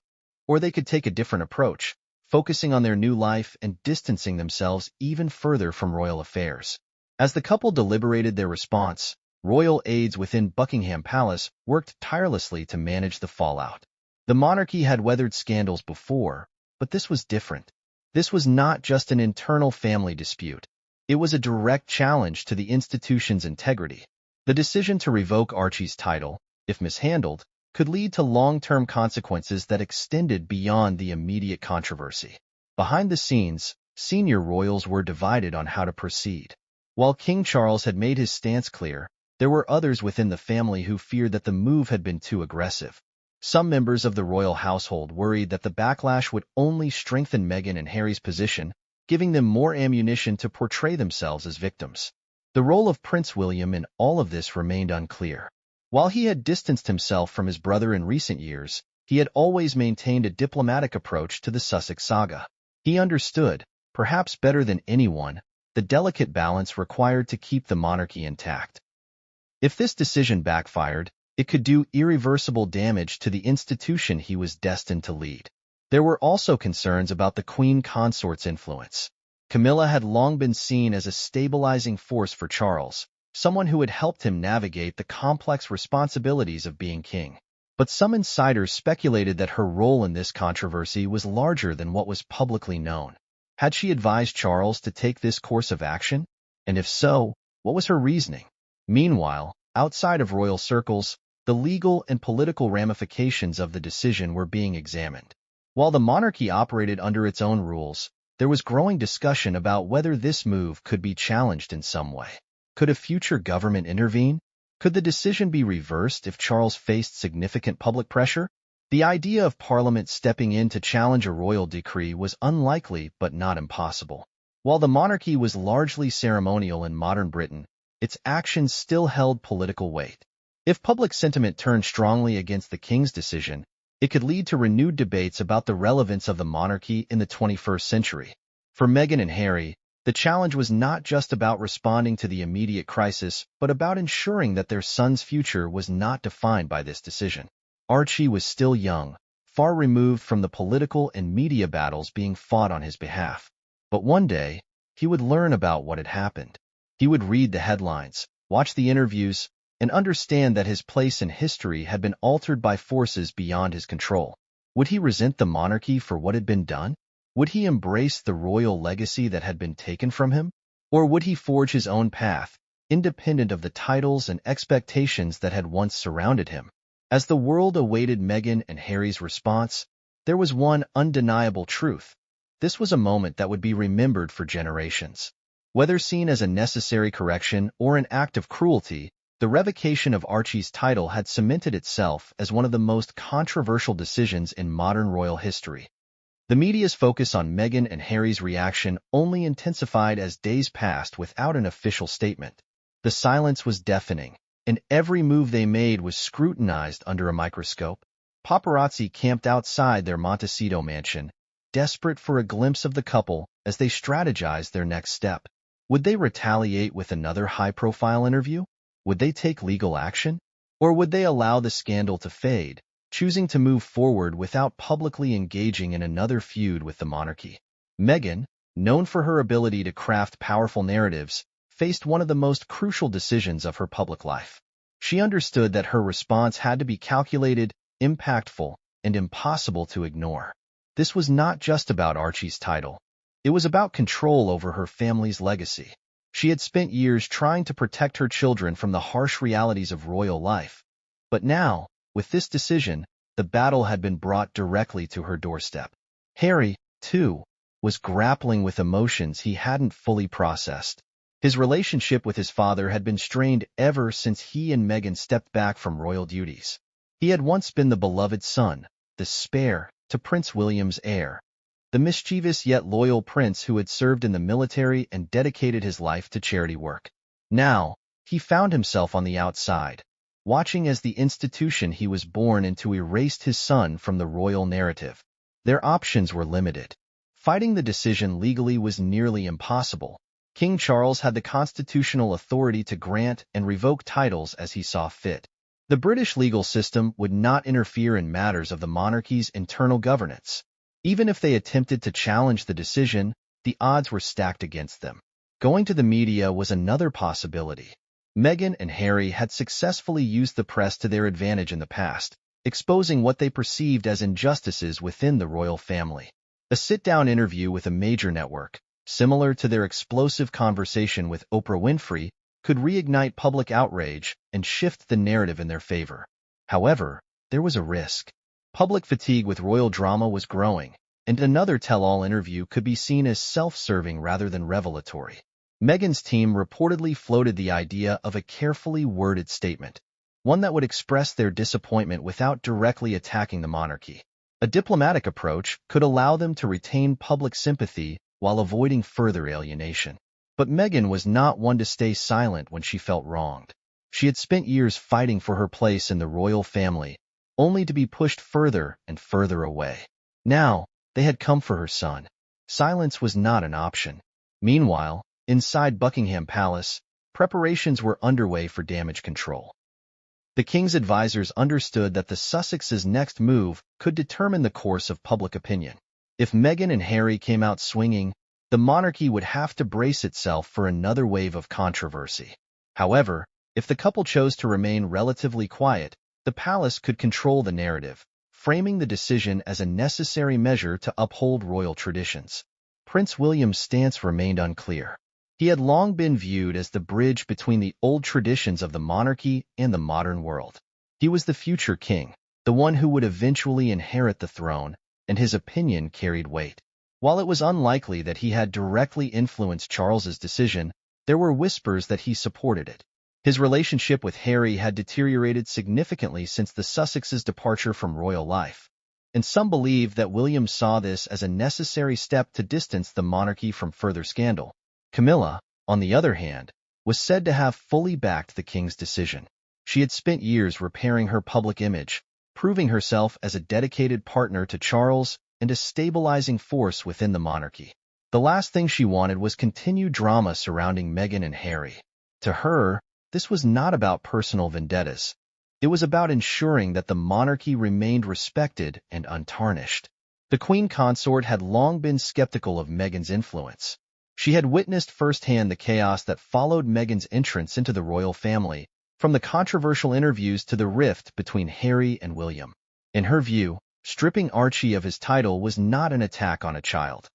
or they could take a different approach, focusing on their new life and distancing themselves even further from royal affairs. As the couple deliberated their response, royal aides within Buckingham Palace worked tirelessly to manage the fallout. The monarchy had weathered scandals before, but this was different. This was not just an internal family dispute. It was a direct challenge to the institution's integrity. The decision to revoke Archie's title, if mishandled, could lead to long-term consequences that extended beyond the immediate controversy. Behind the scenes, senior royals were divided on how to proceed. While King Charles had made his stance clear, there were others within the family who feared that the move had been too aggressive. Some members of the royal household worried that the backlash would only strengthen Meghan and Harry's position, giving them more ammunition to portray themselves as victims. The role of Prince William in all of this remained unclear. While he had distanced himself from his brother in recent years, he had always maintained a diplomatic approach to the Sussex saga. He understood, perhaps better than anyone, the delicate balance required to keep the monarchy intact. If this decision backfired, it could do irreversible damage to the institution he was destined to lead. There were also concerns about the Queen Consort's influence. Camilla had long been seen as a stabilizing force for Charles, someone who had helped him navigate the complex responsibilities of being king. But some insiders speculated that her role in this controversy was larger than what was publicly known. Had she advised Charles to take this course of action? And if so, what was her reasoning? Meanwhile, outside of royal circles, the legal and political ramifications of the decision were being examined. While the monarchy operated under its own rules, there was growing discussion about whether this move could be challenged in some way. Could a future government intervene? Could the decision be reversed if Charles faced significant public pressure? The idea of Parliament stepping in to challenge a royal decree was unlikely but not impossible. While the monarchy was largely ceremonial in modern Britain, its actions still held political weight. If public sentiment turned strongly against the king's decision, it could lead to renewed debates about the relevance of the monarchy in the 21st century. For Meghan and Harry, the challenge was not just about responding to the immediate crisis, but about ensuring that their son's future was not defined by this decision. Archie was still young, far removed from the political and media battles being fought on his behalf. But one day, he would learn about what had happened. He would read the headlines, watch the interviews, and understand that his place in history had been altered by forces beyond his control. Would he resent the monarchy for what had been done? Would he embrace the royal legacy that had been taken from him? Or would he forge his own path, independent of the titles and expectations that had once surrounded him? As the world awaited Meghan and Harry's response, there was one undeniable truth. This was a moment that would be remembered for generations. Whether seen as a necessary correction or an act of cruelty, the revocation of Archie's title had cemented itself as one of the most controversial decisions in modern royal history. The media's focus on Meghan and Harry's reaction only intensified as days passed without an official statement. The silence was deafening, and every move they made was scrutinized under a microscope. Paparazzi camped outside their Montecito mansion, desperate for a glimpse of the couple as they strategized their next step. Would they retaliate with another high-profile interview? Would they take legal action? Or would they allow the scandal to fade, choosing to move forward without publicly engaging in another feud with the monarchy? Meghan, known for her ability to craft powerful narratives, faced one of the most crucial decisions of her public life. She understood that her response had to be calculated, impactful, and impossible to ignore. This was not just about Archie's title. It was about control over her family's legacy. She had spent years trying to protect her children from the harsh realities of royal life. But now, with this decision, the battle had been brought directly to her doorstep. Harry, too, was grappling with emotions he hadn't fully processed. His relationship with his father had been strained ever since he and Meghan stepped back from royal duties. He had once been the beloved son, the spare to Prince William's heir, the mischievous yet loyal prince who had served in the military and dedicated his life to charity work. Now, he found himself on the outside, watching as the institution he was born into erased his son from the royal narrative. Their options were limited. Fighting the decision legally was nearly impossible. King Charles had the constitutional authority to grant and revoke titles as he saw fit. The British legal system would not interfere in matters of the monarchy's internal governance. Even if they attempted to challenge the decision, the odds were stacked against them. Going to the media was another possibility. Meghan and Harry had successfully used the press to their advantage in the past, exposing what they perceived as injustices within the royal family. A sit-down interview with a major network, similar to their explosive conversation with Oprah Winfrey, could reignite public outrage and shift the narrative in their favor. However, there was a risk. Public fatigue with royal drama was growing, and another tell-all interview could be seen as self-serving rather than revelatory. Meghan's team reportedly floated the idea of a carefully worded statement, one that would express their disappointment without directly attacking the monarchy. A diplomatic approach could allow them to retain public sympathy while avoiding further alienation. But Meghan was not one to stay silent when she felt wronged. She had spent years fighting for her place in the royal family, only to be pushed further and further away. Now, they had come for her son. Silence was not an option. Meanwhile, inside Buckingham Palace, preparations were underway for damage control. The king's advisors understood that the Sussexes' next move could determine the course of public opinion. If Meghan and Harry came out swinging, the monarchy would have to brace itself for another wave of controversy. However, if the couple chose to remain relatively quiet, the palace could control the narrative, framing the decision as a necessary measure to uphold royal traditions. Prince William's stance remained unclear. He had long been viewed as the bridge between the old traditions of the monarchy and the modern world. He was the future king, the one who would eventually inherit the throne, and his opinion carried weight. While it was unlikely that he had directly influenced Charles's decision, there were whispers that he supported it. His relationship with Harry had deteriorated significantly since the Sussexes' departure from royal life, and some believed that William saw this as a necessary step to distance the monarchy from further scandal. Camilla, on the other hand, was said to have fully backed the king's decision. She had spent years repairing her public image, proving herself as a dedicated partner to Charles and a stabilizing force within the monarchy. The last thing she wanted was continued drama surrounding Meghan and Harry. To her, this was not about personal vendettas. It was about ensuring that the monarchy remained respected and untarnished. The Queen Consort had long been skeptical of Meghan's influence. She had witnessed firsthand the chaos that followed Meghan's entrance into the royal family, from the controversial interviews to the rift between Harry and William. In her view, stripping Archie of his title was not an attack on a child.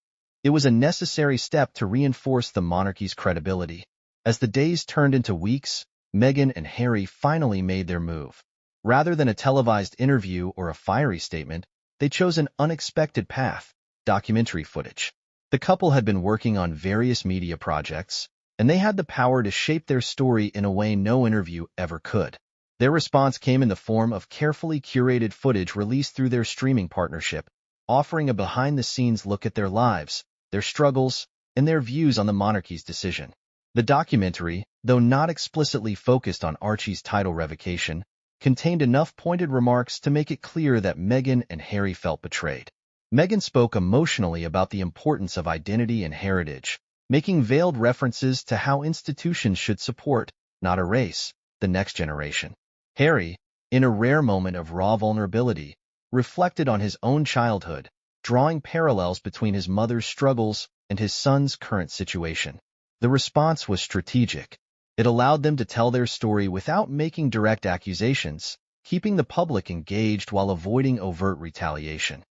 It was a necessary step to reinforce the monarchy's credibility. As the days turned into weeks, Meghan and Harry finally made their move. Rather than a televised interview or a fiery statement, they chose an unexpected path: documentary footage. The couple had been working on various media projects, and they had the power to shape their story in a way no interview ever could. Their response came in the form of carefully curated footage released through their streaming partnership, offering a behind-the-scenes look at their lives, their struggles, and their views on the monarchy's decision. The documentary, though not explicitly focused on Archie's title revocation, contained enough pointed remarks to make it clear that Meghan and Harry felt betrayed. Meghan spoke emotionally about the importance of identity and heritage, making veiled references to how institutions should support, not erase, the next generation. Harry, in a rare moment of raw vulnerability, reflected on his own childhood, drawing parallels between his mother's struggles and his son's current situation. The response was strategic. It allowed them to tell their story without making direct accusations, keeping the public engaged while avoiding overt retaliation.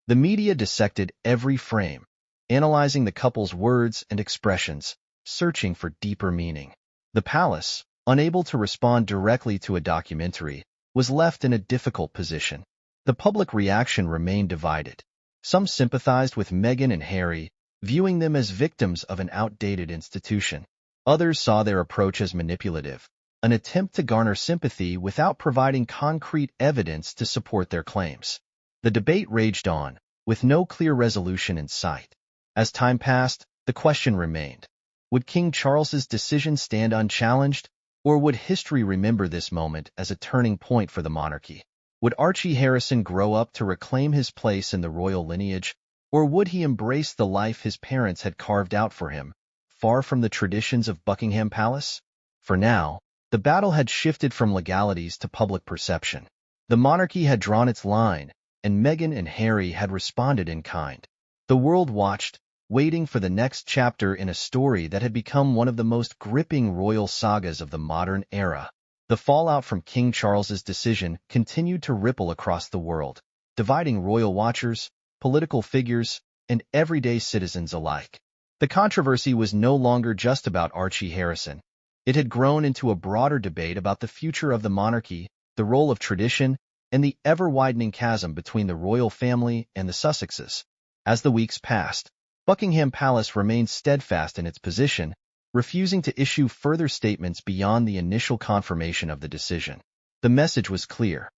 The media dissected every frame, analyzing the couple's words and expressions, searching for deeper meaning. The palace, unable to respond directly to a documentary, was left in a difficult position. The public reaction remained divided. Some sympathized with Meghan and Harry, viewing them as victims of an outdated institution. Others saw their approach as manipulative, an attempt to garner sympathy without providing concrete evidence to support their claims. The debate raged on, with no clear resolution in sight. As time passed, the question remained: would King Charles's decision stand unchallenged, or would history remember this moment as a turning point for the monarchy? Would Archie Harrison grow up to reclaim his place in the royal lineage, or would he embrace the life his parents had carved out for him, far from the traditions of Buckingham Palace? For now, the battle had shifted from legalities to public perception. The monarchy had drawn its line, and Meghan and Harry had responded in kind. The world watched, waiting for the next chapter in a story that had become one of the most gripping royal sagas of the modern era. The fallout from King Charles's decision continued to ripple across the world, dividing royal watchers, political figures, and everyday citizens alike. The controversy was no longer just about Archie Harrison. It had grown into a broader debate about the future of the monarchy, the role of tradition, and the ever-widening chasm between the royal family and the Sussexes. As the weeks passed, Buckingham Palace remained steadfast in its position, refusing to issue further statements beyond the initial confirmation of the decision. The message was clear.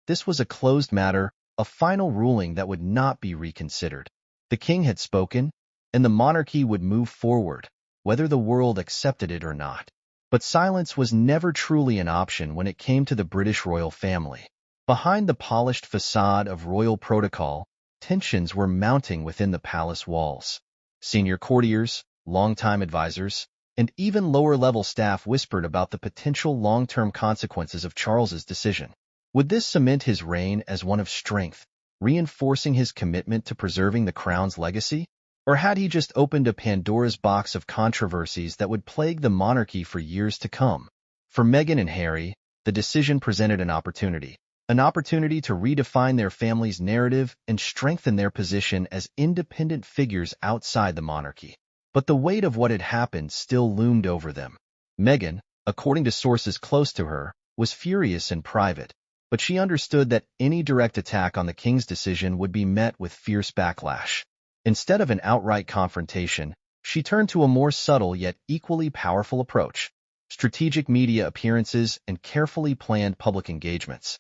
This was a closed matter, a final ruling that would not be reconsidered. The king had spoken, and the monarchy would move forward, whether the world accepted it or not. But silence was never truly an option when it came to the British royal family. Behind the polished facade of royal protocol, tensions were mounting within the palace walls. Senior courtiers, longtime advisors, and even lower-level staff whispered about the potential long-term consequences of Charles's decision. Would this cement his reign as one of strength, reinforcing his commitment to preserving the crown's legacy? Or had he just opened a Pandora's box of controversies that would plague the monarchy for years to come? For Meghan and Harry, the decision presented an opportunity to redefine their family's narrative and strengthen their position as independent figures outside the monarchy. But the weight of what had happened still loomed over them. Meghan, according to sources close to her, was furious in private, but she understood that any direct attack on the king's decision would be met with fierce backlash. Instead of an outright confrontation, she turned to a more subtle yet equally powerful approach: strategic media appearances and carefully planned public engagements.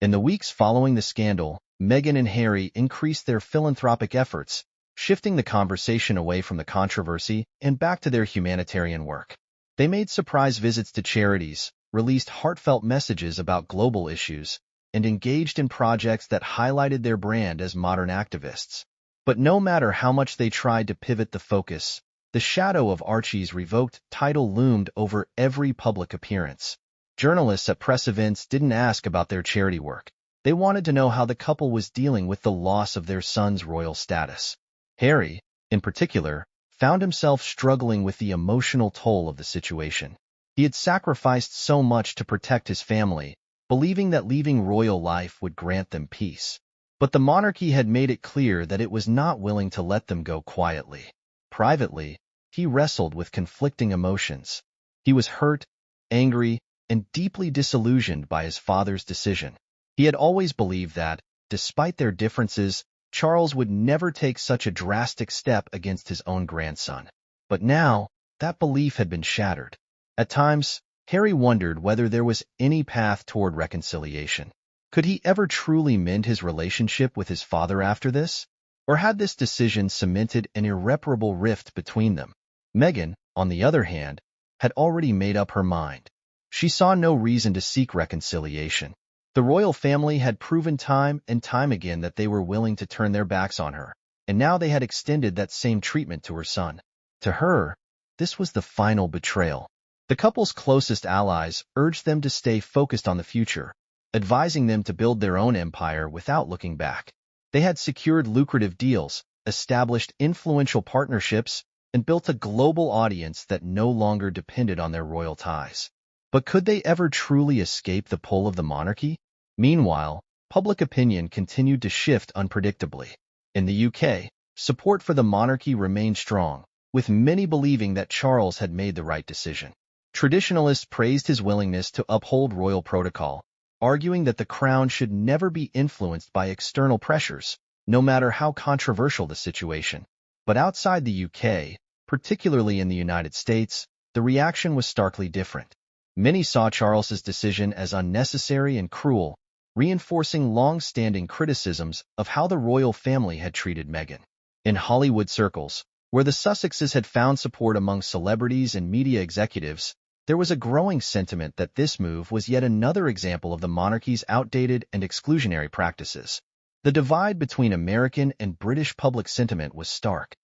In the weeks following the scandal, Meghan and Harry increased their philanthropic efforts, shifting the conversation away from the controversy and back to their humanitarian work. They made surprise visits to charities, released heartfelt messages about global issues, and engaged in projects that highlighted their brand as modern activists. But no matter how much they tried to pivot the focus, the shadow of Archie's revoked title loomed over every public appearance. Journalists at press events didn't ask about their charity work. They wanted to know how the couple was dealing with the loss of their son's royal status. Harry, in particular, found himself struggling with the emotional toll of the situation. He had sacrificed so much to protect his family, believing that leaving royal life would grant them peace. But the monarchy had made it clear that it was not willing to let them go quietly. Privately, he wrestled with conflicting emotions. He was hurt, angry, and deeply disillusioned by his father's decision. He had always believed that, despite their differences, Charles would never take such a drastic step against his own grandson. But now, that belief had been shattered. At times, Harry wondered whether there was any path toward reconciliation. Could he ever truly mend his relationship with his father after this? Or had this decision cemented an irreparable rift between them? Meghan, on the other hand, had already made up her mind. She saw no reason to seek reconciliation. The royal family had proven time and time again that they were willing to turn their backs on her, and now they had extended that same treatment to her son. To her, this was the final betrayal. The couple's closest allies urged them to stay focused on the future, advising them to build their own empire without looking back. They had secured lucrative deals, established influential partnerships, and built a global audience that no longer depended on their royal ties. But could they ever truly escape the pull of the monarchy? Meanwhile, public opinion continued to shift unpredictably. In the UK, support for the monarchy remained strong, with many believing that Charles had made the right decision. Traditionalists praised his willingness to uphold royal protocol, arguing that the crown should never be influenced by external pressures, no matter how controversial the situation. But outside the UK, particularly in the United States, the reaction was starkly different. Many saw Charles's decision as unnecessary and cruel, reinforcing long-standing criticisms of how the royal family had treated Meghan. In Hollywood circles, where the Sussexes had found support among celebrities and media executives, there was a growing sentiment that this move was yet another example of the monarchy's outdated and exclusionary practices. The divide between American and British public sentiment was stark.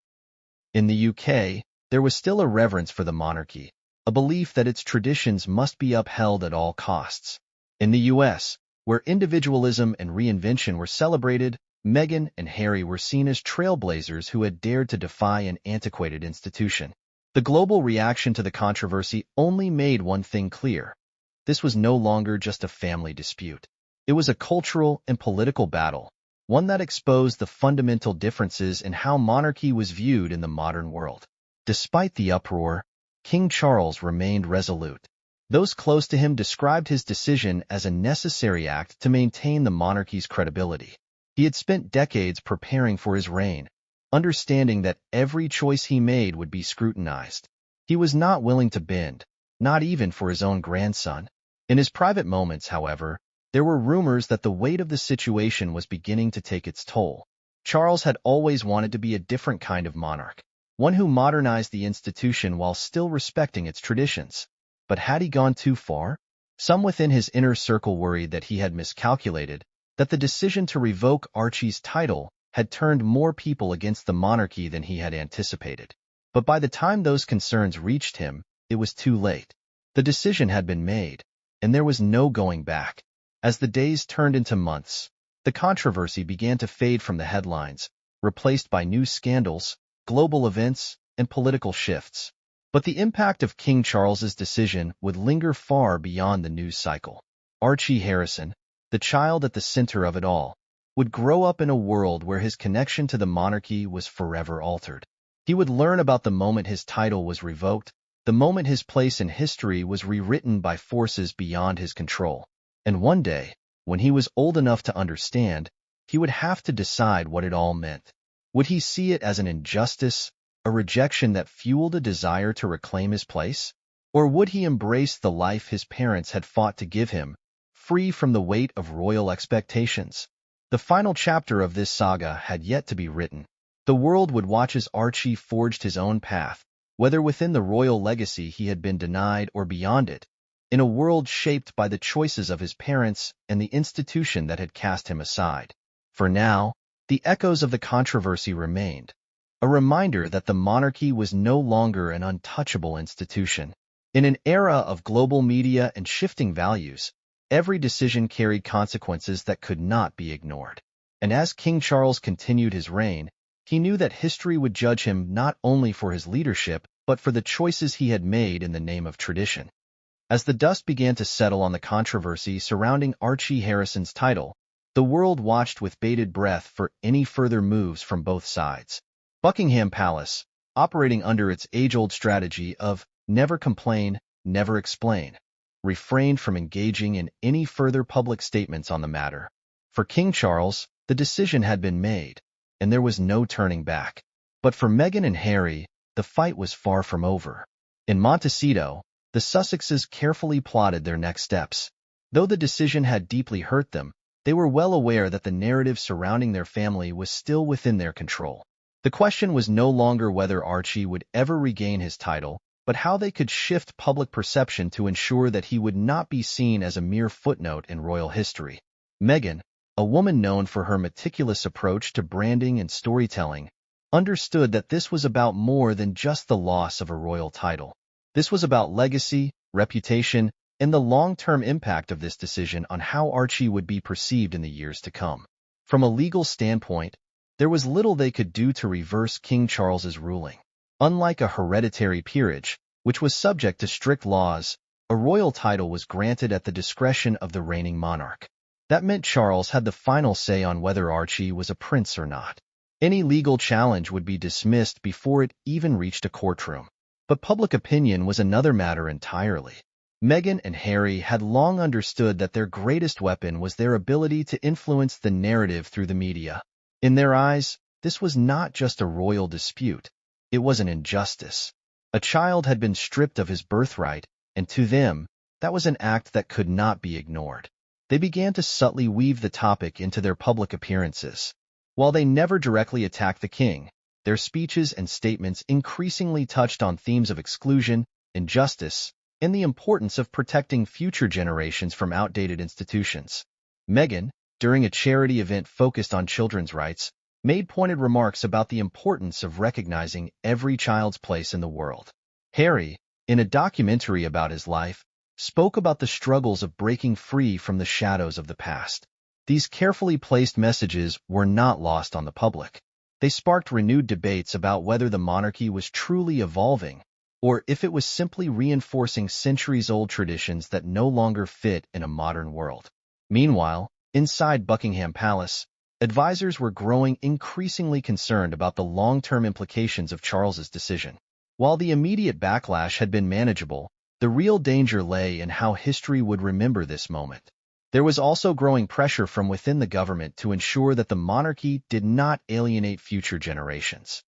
In the UK, there was still a reverence for the monarchy, a belief that its traditions must be upheld at all costs. In the US, where individualism and reinvention were celebrated, Meghan and Harry were seen as trailblazers who had dared to defy an antiquated institution. The global reaction to the controversy only made one thing clear. This was no longer just a family dispute. It was a cultural and political battle, one that exposed the fundamental differences in how monarchy was viewed in the modern world. Despite the uproar, King Charles remained resolute. Those close to him described his decision as a necessary act to maintain the monarchy's credibility. He had spent decades preparing for his reign, understanding that every choice he made would be scrutinized. He was not willing to bend, not even for his own grandson. In his private moments, however, there were rumors that the weight of the situation was beginning to take its toll. Charles had always wanted to be a different kind of monarch, one who modernized the institution while still respecting its traditions. But had he gone too far? Some within his inner circle worried that he had miscalculated, that the decision to revoke Archie's title had turned more people against the monarchy than he had anticipated. But by the time those concerns reached him, it was too late. The decision had been made, and there was no going back. As the days turned into months, the controversy began to fade from the headlines, replaced by new scandals, global events, and political shifts. But the impact of King Charles's decision would linger far beyond the news cycle. Archie Harrison, the child at the center of it all, would grow up in a world where his connection to the monarchy was forever altered. He would learn about the moment his title was revoked, the moment his place in history was rewritten by forces beyond his control. And one day, when he was old enough to understand, he would have to decide what it all meant. Would he see it as an injustice, a rejection that fueled a desire to reclaim his place? Or would he embrace the life his parents had fought to give him, free from the weight of royal expectations? The final chapter of this saga had yet to be written. The world would watch as Archie forged his own path, whether within the royal legacy he had been denied or beyond it, in a world shaped by the choices of his parents and the institution that had cast him aside. For now, the echoes of the controversy remained, a reminder that the monarchy was no longer an untouchable institution. In an era of global media and shifting values, every decision carried consequences that could not be ignored. And as King Charles continued his reign, he knew that history would judge him not only for his leadership, but for the choices he had made in the name of tradition. As the dust began to settle on the controversy surrounding Archie Harrison's title, the world watched with bated breath for any further moves from both sides. Buckingham Palace, operating under its age-old strategy of never complain, never explain, refrained from engaging in any further public statements on the matter. For King Charles, the decision had been made, and there was no turning back. But for Meghan and Harry, the fight was far from over. In Montecito, the Sussexes carefully plotted their next steps. Though the decision had deeply hurt them, they were well aware that the narrative surrounding their family was still within their control. The question was no longer whether Archie would ever regain his title, but how they could shift public perception to ensure that he would not be seen as a mere footnote in royal history. Meghan, a woman known for her meticulous approach to branding and storytelling, understood that this was about more than just the loss of a royal title. This was about legacy, reputation, and the long-term impact of this decision on how Archie would be perceived in the years to come. From a legal standpoint, there was little they could do to reverse King Charles's ruling. Unlike a hereditary peerage, which was subject to strict laws, a royal title was granted at the discretion of the reigning monarch. That meant Charles had the final say on whether Archie was a prince or not. Any legal challenge would be dismissed before it even reached a courtroom. But public opinion was another matter entirely. Meghan and Harry had long understood that their greatest weapon was their ability to influence the narrative through the media. In their eyes, this was not just a royal dispute. It was an injustice. A child had been stripped of his birthright, and to them, that was an act that could not be ignored. They began to subtly weave the topic into their public appearances. While they never directly attacked the king, their speeches and statements increasingly touched on themes of exclusion, injustice, and the importance of protecting future generations from outdated institutions. Meghan, during a charity event focused on children's rights, made pointed remarks about the importance of recognizing every child's place in the world. Harry, in a documentary about his life, spoke about the struggles of breaking free from the shadows of the past. These carefully placed messages were not lost on the public. They sparked renewed debates about whether the monarchy was truly evolving, or if it was simply reinforcing centuries-old traditions that no longer fit in a modern world. Meanwhile, inside Buckingham Palace, advisors were growing increasingly concerned about the long-term implications of Charles's decision. While the immediate backlash had been manageable, the real danger lay in how history would remember this moment. There was also growing pressure from within the government to ensure that the monarchy did not alienate future generations.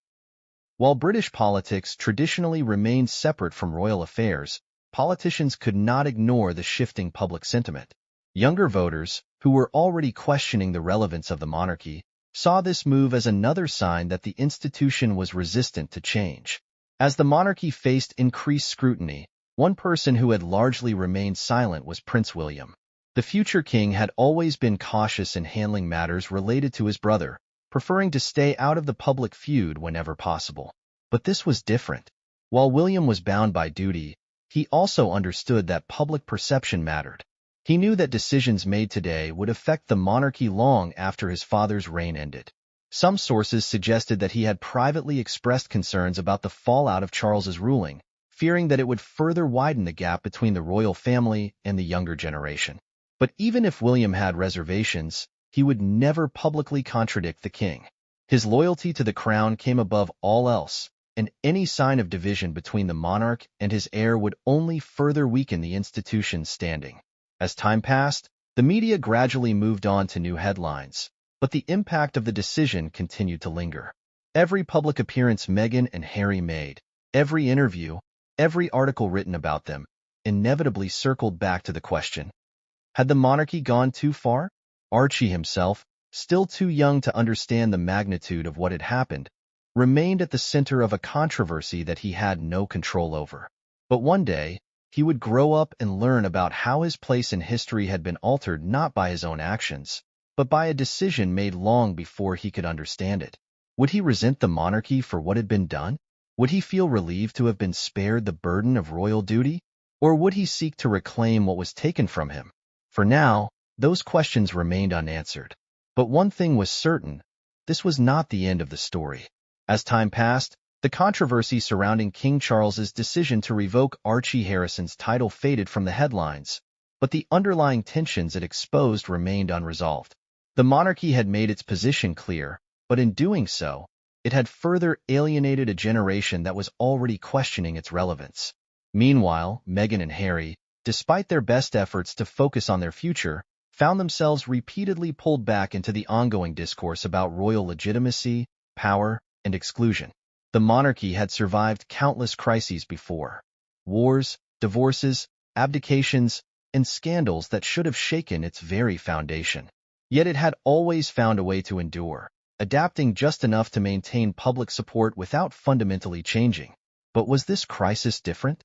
While British politics traditionally remained separate from royal affairs, politicians could not ignore the shifting public sentiment. Younger voters, who were already questioning the relevance of the monarchy, saw this move as another sign that the institution was resistant to change. As the monarchy faced increased scrutiny, one person who had largely remained silent was Prince William. The future king had always been cautious in handling matters related to his brother, preferring to stay out of the public feud whenever possible. But this was different. While William was bound by duty, he also understood that public perception mattered. He knew that decisions made today would affect the monarchy long after his father's reign ended. Some sources suggested that he had privately expressed concerns about the fallout of Charles's ruling, fearing that it would further widen the gap between the royal family and the younger generation. But even if William had reservations, he would never publicly contradict the king. His loyalty to the crown came above all else, and any sign of division between the monarch and his heir would only further weaken the institution's standing. As time passed, the media gradually moved on to new headlines, but the impact of the decision continued to linger. Every public appearance Meghan and Harry made, every interview, every article written about them, inevitably circled back to the question: had the monarchy gone too far? Archie himself, still too young to understand the magnitude of what had happened, remained at the center of a controversy that he had no control over. But one day, he would grow up and learn about how his place in history had been altered not by his own actions, but by a decision made long before he could understand it. Would he resent the monarchy for what had been done? Would he feel relieved to have been spared the burden of royal duty? Or would he seek to reclaim what was taken from him? For now, those questions remained unanswered. But one thing was certain: this was not the end of the story. As time passed, the controversy surrounding King Charles's decision to revoke Archie Harrison's title faded from the headlines, but the underlying tensions it exposed remained unresolved. The monarchy had made its position clear, but in doing so, it had further alienated a generation that was already questioning its relevance. Meanwhile, Meghan and Harry, despite their best efforts to focus on their future, found themselves repeatedly pulled back into the ongoing discourse about royal legitimacy, power, and exclusion. The monarchy had survived countless crises before: wars, divorces, abdications, and scandals that should have shaken its very foundation. Yet it had always found a way to endure, adapting just enough to maintain public support without fundamentally changing. But was this crisis different?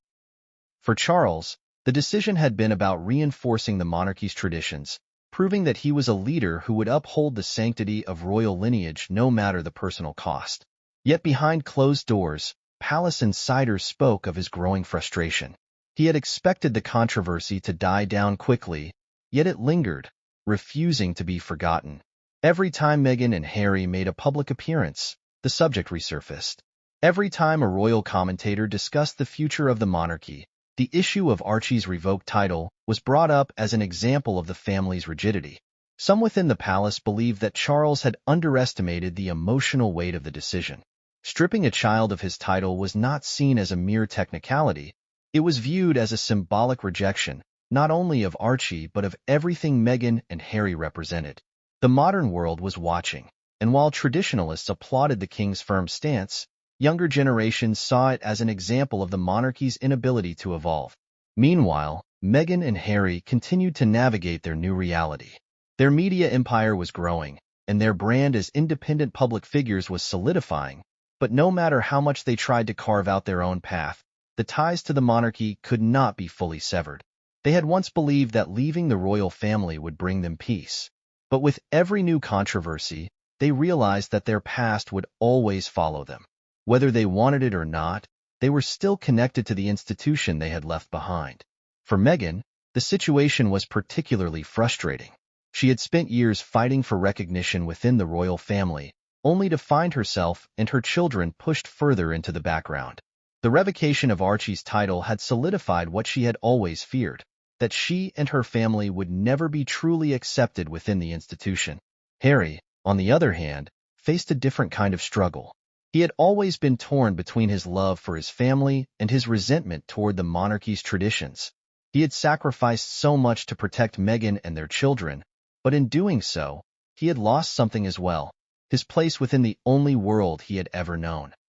For Charles, the decision had been about reinforcing the monarchy's traditions, proving that he was a leader who would uphold the sanctity of royal lineage no matter the personal cost. Yet behind closed doors, palace insiders spoke of his growing frustration. He had expected the controversy to die down quickly, yet it lingered, refusing to be forgotten. Every time Meghan and Harry made a public appearance, the subject resurfaced. Every time a royal commentator discussed the future of the monarchy, the issue of Archie's revoked title was brought up as an example of the family's rigidity. Some within the palace believed that Charles had underestimated the emotional weight of the decision. Stripping a child of his title was not seen as a mere technicality. It was viewed as a symbolic rejection, not only of Archie but of everything Meghan and Harry represented. The modern world was watching, and while traditionalists applauded the king's firm stance, younger generations saw it as an example of the monarchy's inability to evolve. Meanwhile, Meghan and Harry continued to navigate their new reality. Their media empire was growing, and their brand as independent public figures was solidifying, but no matter how much they tried to carve out their own path, the ties to the monarchy could not be fully severed. They had once believed that leaving the royal family would bring them peace. But with every new controversy, they realized that their past would always follow them. Whether they wanted it or not, they were still connected to the institution they had left behind. For Meghan, the situation was particularly frustrating. She had spent years fighting for recognition within the royal family, only to find herself and her children pushed further into the background. The revocation of Archie's title had solidified what she had always feared, that she and her family would never be truly accepted within the institution. Harry, on the other hand, faced a different kind of struggle. He had always been torn between his love for his family and his resentment toward the monarchy's traditions. He had sacrificed so much to protect Meghan and their children, but in doing so, he had lost something as well, his place within the only world he had ever known.